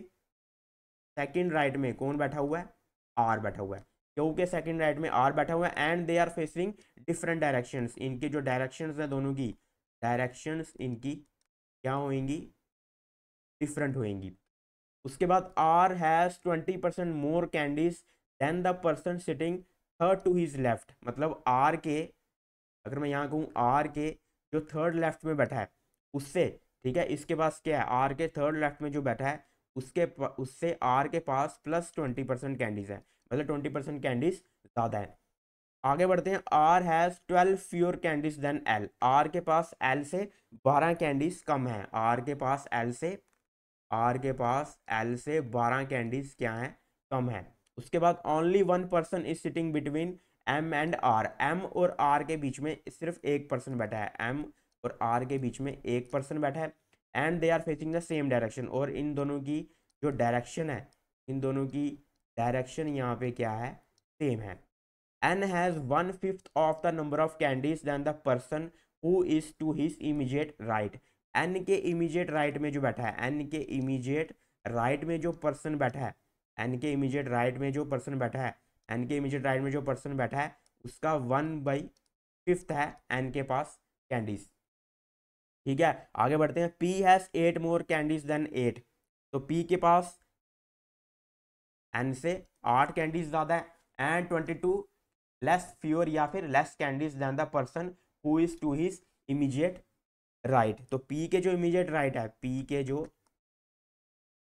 सेकेंड राइट में कौन बैठा हुआ है, आर बैठा हुआ है, क्यू के सेकेंड राइट में आर बैठा हुआ है। And they are facing different directions, इनकी जो डायरेक्शंस है दोनों की डायरेक्शंस इनकी क्या होंगी, डिफरेंट होंगी। उसके बाद R has 20% more candies than the person sitting third to his left, मतलब आर के, अगर मैं यहाँ कहूँ आर के जो थर्ड लेफ्ट में बैठा है उससे, ठीक है, इसके पास क्या है, आर के थर्ड लेफ्ट में जो बैठा है उससे आर के पास प्लस 20% कैंडीज है, मतलब 20% कैंडीज ज़्यादा है। आगे बढ़ते हैं, R has 12 fewer candies than L, R के पास एल से 12 कैंडीज कम है, आर के पास एल से 12 कैंडीज क्या है, कम है। उसके बाद only one person is sitting between M and R, M और आर के बीच में सिर्फ एक पर्सन बैठा है, एम और आर के बीच में एक पर्सन बैठा है। And they are facing the same direction, और इन दोनों की जो डायरेक्शन है, इन दोनों की डायरेक्शन यहाँ पे क्या है, सेम है। N has 1/5 of the number of candies than the person who is to his immediate right, N के इमीडिएट राइट में जो बैठा है, एन के इमीडिएट राइट में जो पर्सन बैठा है, एन के इमीडिएट राइट में जो पर्सन बैठा है, एन के इमीडिएट राइट में जो पर्सन बैठा है उसका 1/5 है एन के पास कैंडीज, ठीक है। आगे बढ़ते हैं, P has 8 more candies than 8, तो पी के पास एन से 8 कैंडीज ज्यादा है। एंड 22 लेस फ्यूअर या फिर less candies than the person who is to his immediate right, तो पी के जो इमीडिएट राइट है, पी के जो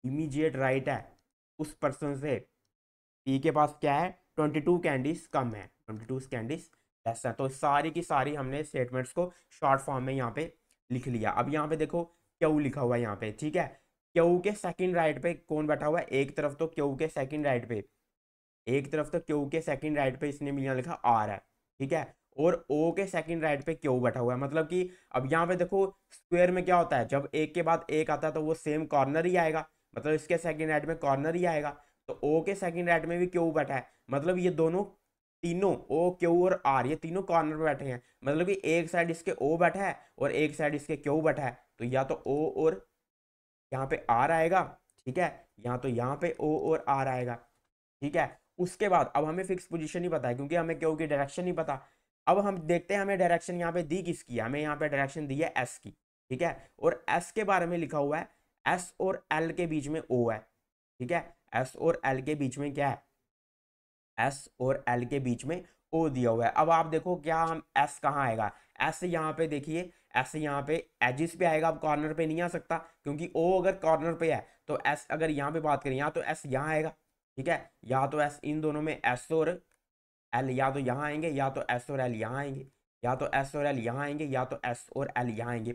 इमीडिएट राइट है उस पर्सन से पी के पास क्या है, 22 कैंडीज कम है, 22 कैंडीज लेस है। तो सारी की सारी हमने स्टेटमेंट्स को शॉर्ट फॉर्म में यहाँ पे लिख लिया। अब यहाँ पे देखो क्यू लिखा हुआ है यहाँ पे, ठीक है, क्यू के सेकंड राइट पे कौन बैठा हुआ है, एक तरफ तो क्यू के सेकंड राइट पे, एक तरफ तो क्यू के सेकंड राइट पे इसने यहाँ लिखा आर है, ठीक है, और ओ के सेकंड राइट पे क्यू बैठा हुआ है, मतलब कि अब यहाँ पे देखो स्क्वायर में क्या होता है, जब एक के बाद एक आता है तो वो सेम कॉर्नर ही आएगा, मतलब इसके सेकंड राइट में कॉर्नर ही आएगा। तो ओ के सेकंड राइट में भी क्यू बैठा है, मतलब ये दोनों तीनों ओ क्यू और आर ये तीनों कॉर्नर पे बैठे हैं, मतलब कि एक साइड इसके ओ बैठा है और एक साइड इसके क्यू बैठा है, तो या तो ओ और यहाँ पे आर आएगा, ठीक है, या तो यहाँ पे ओ और आर आएगा, ठीक है। उसके बाद अब हमें फिक्स पोजीशन ही पता है क्योंकि हमें क्यू की डायरेक्शन नहीं पता। अब हम देखते हैं हमें डायरेक्शन यहाँ पे दी किसकी है, हमें यहाँ पे डायरेक्शन दी है एस की, ठीक है, और एस के बारे में लिखा हुआ है एस और एल के बीच में ओ है, ठीक है, एस और एल के बीच में क्या है, एस और एल के बीच में ओ दिया हुआ है। अब आप देखो क्या हम एस कहाँ आएगा, एस यहाँ पे देखिए, एस यहाँ पे एजिस पे आएगा, अब कॉर्नर पे नहीं आ सकता क्योंकि ओ अगर कॉर्नर पे है तो एस अगर यहाँ पे बात करें यहाँ तो एस यहाँ आएगा, ठीक है, या तो एस इन दोनों में एस और एल या तो यहाँ आएंगे या तो एस और एल यहाँ आएंगे, या तो एस और एल यहाँ आएंगे या तो एस और एल यहाँ आएंगे।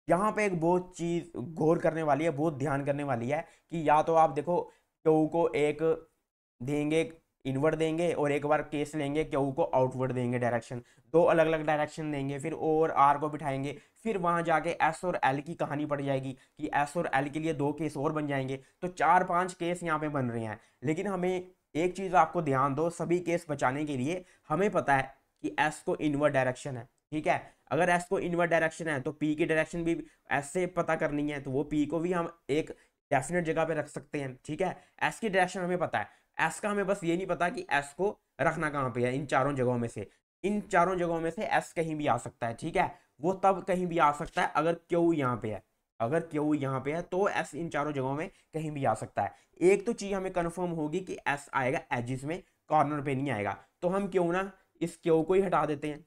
यहाँ पे एक बहुत चीज गौर करने वाली है, बहुत ध्यान करने वाली है कि या तो आप देखो क्यू को एक देंगे इनवर्ड देंगे और एक बार केस लेंगे क्यू को आउटवर्ड देंगे डायरेक्शन, दो अलग अलग डायरेक्शन देंगे, फिर ओ और आर को बिठाएंगे, फिर वहां जाके एस और एल की कहानी पड़ जाएगी कि एस और एल के लिए दो केस और बन जाएंगे, तो 4-5 केस यहाँ पे बन रहे हैं। लेकिन हमें एक चीज आपको ध्यान दो, सभी केस बचाने के लिए हमें पता है कि एस को इनवर्ड डायरेक्शन है, ठीक है, अगर एस को इनवर्ड डायरेक्शन है तो पी की डायरेक्शन भी एस से पता करनी है, तो वो पी को भी हम एक डेफिनेट जगह पे रख सकते हैं, ठीक है। एस की डायरेक्शन हमें पता है, एस का हमें बस ये नहीं पता कि एस को रखना कहाँ पे है, इन चारों जगहों में से, इन चारों जगहों में से एस कहीं भी आ सकता है, ठीक है, वो तब कहीं भी आ सकता है अगर क्यू यहाँ पे है, अगर क्यू यहाँ पे है तो एस इन चारों जगहों में कहीं भी आ सकता है। एक तो चीज हमें कंफर्म होगी कि एस आएगा एजिस में, कॉर्नर पे नहीं आएगा, तो हम क्यों ना इस क्यू को ही हटा देते हैं,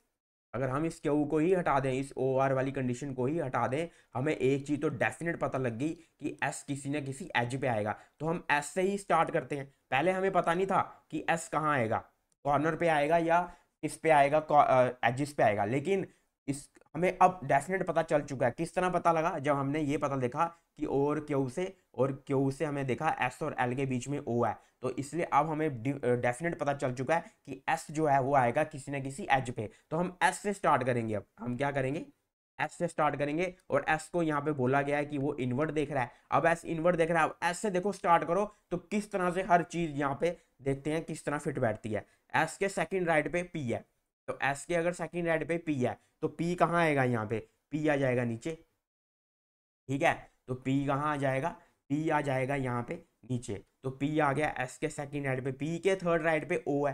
अगर हम इस क्यू को ही हटा दें, इस ओ आर वाली कंडीशन को ही हटा दें, हमें एक चीज तो डेफिनेट पता लग गई कि एस किसी ना किसी एज पे आएगा, तो हम एस से ही स्टार्ट करते हैं। पहले हमें पता नहीं था कि एस कहाँ आएगा, कॉर्नर पे आएगा या किस पे आएगा, एजिस पे आएगा, लेकिन इस हमें अब डेफिनेट पता चल चुका है। किस तरह पता लगा, जब हमने ये पता देखा कि और क्यू से, और क्यू से हमें देखा एस और एल के बीच में ओ है, तो इसलिए अब हमें डेफिनेट पता चल चुका है कि एस जो है वो आएगा किसी ना किसी एज पे। तो हम एस से स्टार्ट करेंगे। अब हम क्या करेंगे, एस से स्टार्ट करेंगे, और एस को यहाँ पे बोला गया है कि वो इनवर्ट देख रहा है। अब एस इनवर्ट देख रहा है, अब एस से देखो स्टार्ट करो तो किस तरह से हर चीज यहाँ पे देखते हैं किस तरह फिट बैठती है। एस के सेकंड राइट पे पी है, तो एस के अगर सेकंड राइट पे पी है तो पी कहाँ आएगा, यहाँ पे पी आ जाएगा नीचे, ठीक है। तो पी कहाँ आ जाएगा, पी आ जाएगा यहाँ पे नीचे। तो पी आ गया एस के सेकंड राइट पे, पी के थर्ड राइट पे ओ है,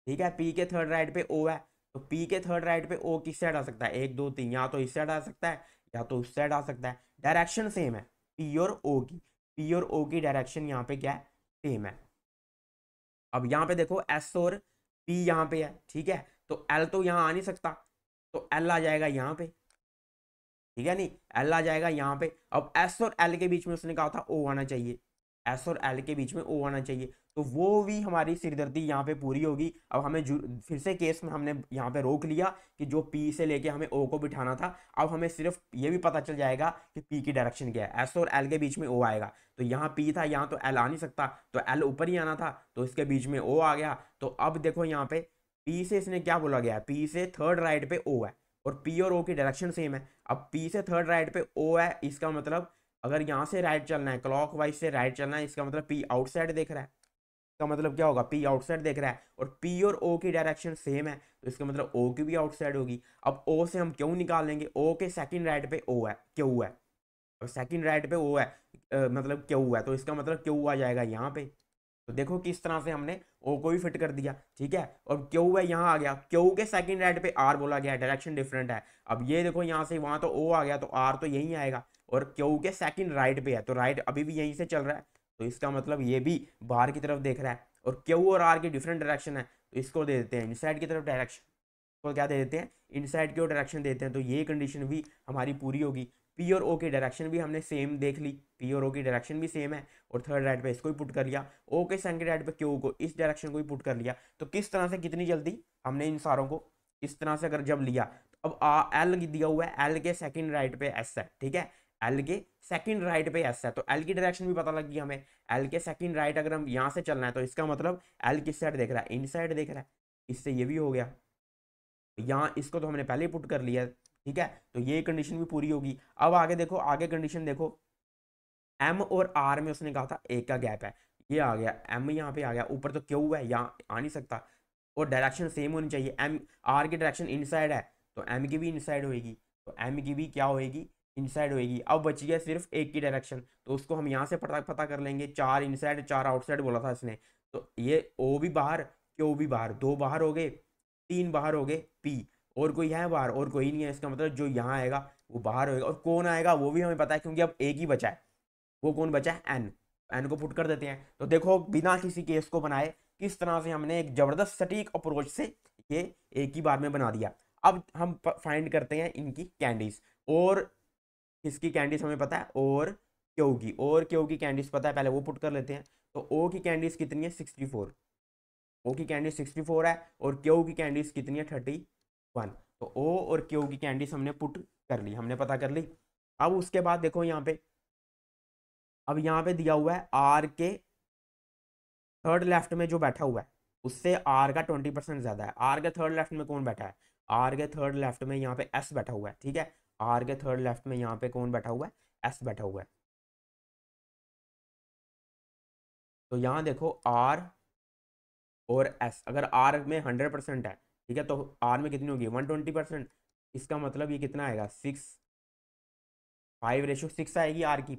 ठीक है, पी के थर्ड राइट पे ओ है। तो पी के थर्ड राइट पे ओ किस साइड आ सकता है, एक दो तीन, या तो इस साइड आ सकता है या तो उस साइड आ सकता है। डायरेक्शन सेम है पी और ओ की, पी और ओ की डायरेक्शन यहाँ पे क्या है, सेम है। अब यहाँ पे देखो एस और पी यहाँ पे है, ठीक है, तो एल तो यहाँ आ नहीं सकता, तो एल आ जाएगा यहाँ पे, ठीक है, नहीं एल आ जाएगा यहाँ पे। अब एस और एल के बीच में उसने कहा था ओ आना चाहिए, एस और एल के बीच में ओ आना चाहिए, तो वो भी हमारी सिरदर्दी यहाँ पे पूरी होगी। अब हमें फिर से केस में हमने यहाँ पे रोक लिया कि जो पी से लेके हमें ओ को बिठाना था, अब हमें सिर्फ ये भी पता चल जाएगा कि पी की डायरेक्शन क्या है, एस और एल के बीच में ओ आएगा। तो यहाँ पी था, यहाँ तो एल आ नहीं सकता, तो एल ऊपर ही आना था, तो इसके बीच में ओ आ गया। तो अब देखो यहाँ पे पी से इसने क्या बोला गया है, पी से थर्ड राइट पे ओ है, और पी और ओ की डायरेक्शन सेम है। अब पी से थर्ड राइट पे ओ है, इसका मतलब अगर यहाँ से राइट चलना है, क्लॉक वाइज से राइट चलना है, इसका मतलब पी आउटसाइड देख रहा है, इसका मतलब क्या होगा, पी आउटसाइड देख रहा है, और पी और ओ की डायरेक्शन सेम है, तो इसका मतलब ओ की भी आउटसाइड होगी। अब ओ से हम क्यों निकाल लेंगे, ओ के सेकंड राइट पे ओ है, क्यू है, और सेकंड राइट पे ओ है, मतलब क्यू है, तो इसका मतलब क्यू आ जाएगा यहाँ पे। तो देखो किस तरह से हमने ओ को भी फिट कर दिया, ठीक है। और क्यू है यहाँ आ गया, क्यू के सेकंड राइट पे आर बोला गया, डायरेक्शन डिफरेंट है। अब ये देखो यहाँ से वहां तो ओ आ गया, तो आर तो यहीं आएगा, और क्यू के सेकंड राइट पे है, तो राइट अभी भी यहीं से चल रहा है, तो इसका मतलब ये भी बाहर की तरफ देख रहा है। और क्यू और आर की डिफरेंट डायरेक्शन है, तो इसको दे देते हैं इनसाइड की तरफ डायरेक्शन, को क्या दे देते हैं, इनसाइड की ओर डायरेक्शन देते हैं, तो ये कंडीशन भी हमारी पूरी होगी। पी और ओ की डायरेक्शन भी हमने सेम देख ली, पी और ओ की डायरेक्शन भी सेम है, और थर्ड राइट पे इसको ही पुट कर लिया, ओ के सेकंड राइट पे क्यू को इस डायरेक्शन को ही पुट कर लिया। तो किस तरह से कितनी जल्दी हमने इन सारों को इस तरह से अगर जब लिया, तो अब एल दिया हुआ है, एल के सेकंड राइट पे एस है, ठीक है, एल के सेकंड राइट पे एस है, तो एल की डायरेक्शन भी पता लग गई हमें। एल के सेकंड राइट अगर हम यहाँ से चलना है, तो इसका मतलब एल किस साइड देख रहा है, इन साइड देख रहा है, इससे ये भी हो गया। यहाँ इसको तो हमने पहले ही पुट कर लिया, ठीक है, तो ये कंडीशन भी पूरी होगी। अब आगे देखो, आगे कंडीशन देखो, एम और आर में उसने कहा था एक का गैप है, ये आ गया एम, यहाँ पे आ गया, ऊपर तो क्यू है, यहाँ आ नहीं सकता, और डायरेक्शन सेम होनी चाहिए, एम आर की डायरेक्शन इनसाइड है, तो एम की भी इनसाइड होएगी, तो एम की भी क्या होएगी, इनसाइड होएगी। अब बच गया सिर्फ एक की डायरेक्शन, तो उसको हम यहाँ से पता पता कर लेंगे, चार इनसाइड चार आउटसाइड बोला था इसने, तो ये ओ भी बाहर, क्यू भी बाहर, दो बाहर हो गए, तीन बाहर हो गए, पी और कोई है बाहर, और कोई नहीं है, इसका मतलब जो यहाँ आएगा वो बाहर होएगा, और कौन आएगा वो भी हमें पता है, क्योंकि अब एक ही बचा है, वो कौन बचा है, एन, एन को पुट कर देते हैं। तो देखो बिना किसी केस को बनाए किस तरह से हमने एक जबरदस्त सटीक अप्रोच से ये एक ही बार में बना दिया। अब हम फाइंड करते हैं इनकी कैंडीज, और किसकी कैंडीज हमें पता है, और क्यू की, और क्यू की कैंडीज पता है, पहले वो पुट कर लेते हैं। तो ओ की कैंडीज कितनी है, 64, ओ की कैंडीज 64 है, और क्यू की कैंडीज कितनी है, 31। तो ओ और क्यू की कैंडीज हमने पुट कर ली, हमने पता कर ली। अब उसके बाद देखो यहाँ पे, अब यहाँ पे दिया हुआ है आर के थर्ड लेफ्ट में जो बैठा हुआ है उससे आर का 20% ज्यादा है। आर के थर्ड लेफ्ट में कौन बैठा है, आर के थर्ड लेफ्ट में यहाँ पे एस बैठा हुआ है, ठीक है, आर के थर्ड लेफ्ट में यहाँ पे कौन बैठा हुआ है, एस बैठा हुआ है। तो यहाँ देखो आर और एस, अगर आर में 100% है, ठीक है, तो आर में कितनी होगी, 120%, इसका मतलब ये कितना आएगा, 5:6 आएगी आर की।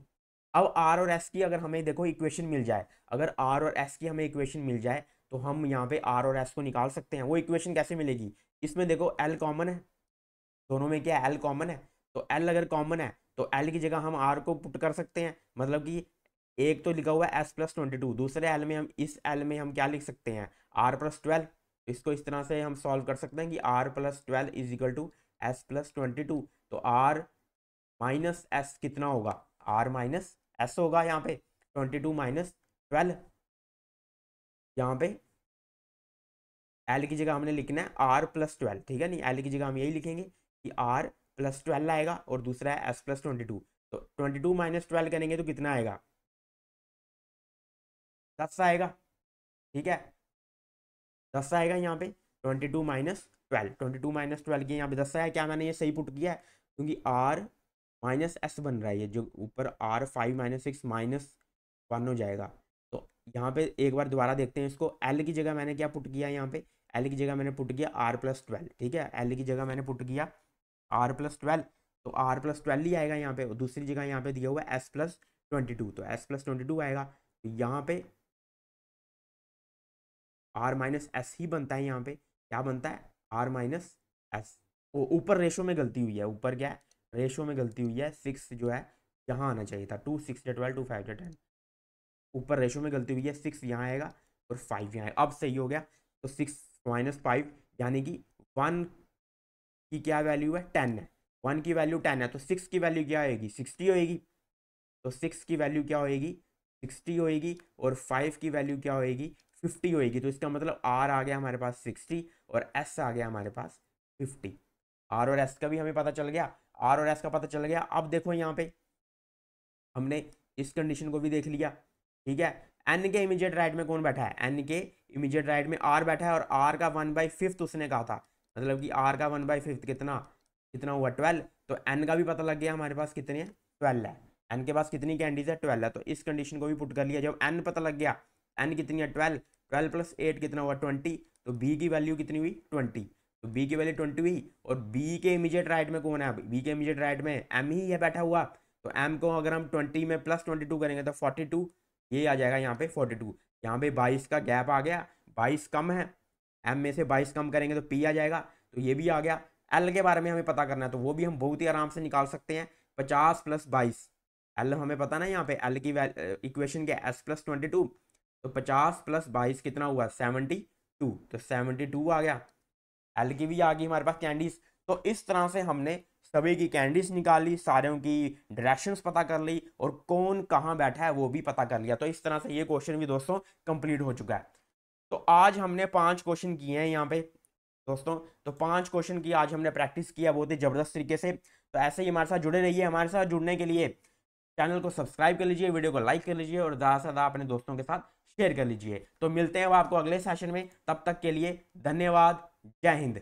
अब आर और एस की अगर हमें देखो इक्वेशन मिल जाए, अगर आर और एस की हमें इक्वेशन मिल जाए, तो हम यहाँ पे आर और एस को निकाल सकते हैं। वो इक्वेशन कैसे मिलेगी, इसमें देखो एल कॉमन है, दोनों में क्या है, एल कॉमन है, तो एल अगर कॉमन है तो एल की जगह हम आर को पुट कर सकते हैं, मतलब कि एक तो लिखा हुआ है S+22, दूसरे एल में हम, इस एल में हम क्या लिख सकते हैं, R+12। इसको इस तरह से हम सॉल्व कर सकते हैं कि R+12 is equal to S+22, तो आर माइनस एस कितना होगा, आर माइनस एस होगा, यहाँ पे 22 माइनस 12, यहाँ पे एल की जगह हमने लिखना है R+12, ठीक है, नहीं एल की जगह हम यही लिखेंगे कि R+12 आएगा, और दूसरा है S+22। तो 22 माइनस 12 करेंगे तो कितना आएगा, 10 आएगा। ठीक है, 10 आएगा यहाँ पे। 22 माइनस 12 की यहाँ पे 10 आया। क्या मैंने ये सही पुट किया है? क्योंकि आर माइनस एस बन रहा है, ये जो ऊपर आर 5 - 6 - 1 हो जाएगा। तो यहाँ पे एक बार दोबारा देखते हैं इसको। एल की जगह मैंने क्या पुट किया यहाँ पे? एल की जगह मैंने पुट किया R+12। ठीक है, एल की जगह मैंने पुट किया R+12, तो R+12 ही आएगा यहाँ पे। और दूसरी जगह यहाँ पे दिया हुआ है S+22, तो S+22 आएगा। तो यहाँ पे R-S ही बनता है। यहाँ पे क्या बनता है? R-S। ऊपर रेशो में गलती हुई है, ऊपर क्या है, रेशो में गलती हुई है। 6 जो है यहाँ आना चाहिए था, 2 6 12 2 5 10। ऊपर रेशो में गलती हुई है, 6 यहाँ आएगा और 5 यहाँ आएगा। अब सही हो गया। तो 6 - 5 यानी कि 1 की क्या वैल्यू है, 10 है। 1 की वैल्यू 10 है, तो 6 की वैल्यू क्या होगी, 60 होएगी। तो 6 की वैल्यू क्या होएगी, 60 होएगी। और 5 की वैल्यू क्या होएगी, 50 होएगी। तो इसका मतलब आर आ गया हमारे पास 60 और एस आ गया हमारे पास 50। आर और एस का भी हमें पता चल गया, आर और एस का पता चल गया। अब देखो यहाँ पे हमने इस कंडीशन को भी देख लिया। ठीक है, एन के इमीडिएट राइट में कौन बैठा है, एन के इमीडिएट राइट में आर बैठा है। और आर का 1/5 उसने कहा था, मतलब कि आर का 1/5 कितना, कितना हुआ, 12। तो एन का भी पता लग गया हमारे पास कितने हैं, 12 है। एन के पास कितनी कैंडीज है, 12 है। तो इस कंडीशन को भी पुट कर लिया। जब एन पता लग गया, एन कितनी है, 12, 12 + 8 कितना हुआ, 20। तो बी की वैल्यू कितनी हुई, 20। तो बी की वैल्यू 20 हुई। और बी के इमीडिएट राइट में कौन है, बी के इमीडिएट राइट में एम ही है बैठा हुआ। तो एम को अगर हम 20 में +22 करेंगे तो 42, ये आ जाएगा यहाँ पे 42। यहाँ पे 22 का गैप आ गया, 22 कम है, एम में से 22 कम करेंगे तो पी आ जाएगा। तो ये भी आ गया। एल के बारे में हमें पता करना है, तो वो भी हम बहुत ही आराम से निकाल सकते हैं। 50 + 22, एल हमें पता ना, यहाँ पे एल की इक्वेशन क्या है, S+22। तो 50 + 22 कितना हुआ, 72। तो 72 आ गया। एल की भी आ गई हमारे पास कैंडीज। तो इस तरह से हमने सभी की कैंडीज निकाली, सारों की डायरेक्शंस पता कर ली, और कौन कहाँ बैठा है वो भी पता कर लिया। तो इस तरह से ये क्वेश्चन भी दोस्तों कंप्लीट हो चुका है। तो आज हमने 5 क्वेश्चन किए हैं यहाँ पे दोस्तों। तो 5 क्वेश्चन की आज हमने प्रैक्टिस किया बहुत ही जबरदस्त तरीके से। तो ऐसे ही हमारे साथ जुड़े रहिए। हमारे साथ जुड़ने के लिए चैनल को सब्सक्राइब कर लीजिए, वीडियो को लाइक कर लीजिए, और ज़्यादा से ज़्यादा अपने दोस्तों के साथ शेयर कर लीजिए। तो मिलते हैं आपको अगले सेशन में, तब तक के लिए धन्यवाद। जय हिंद।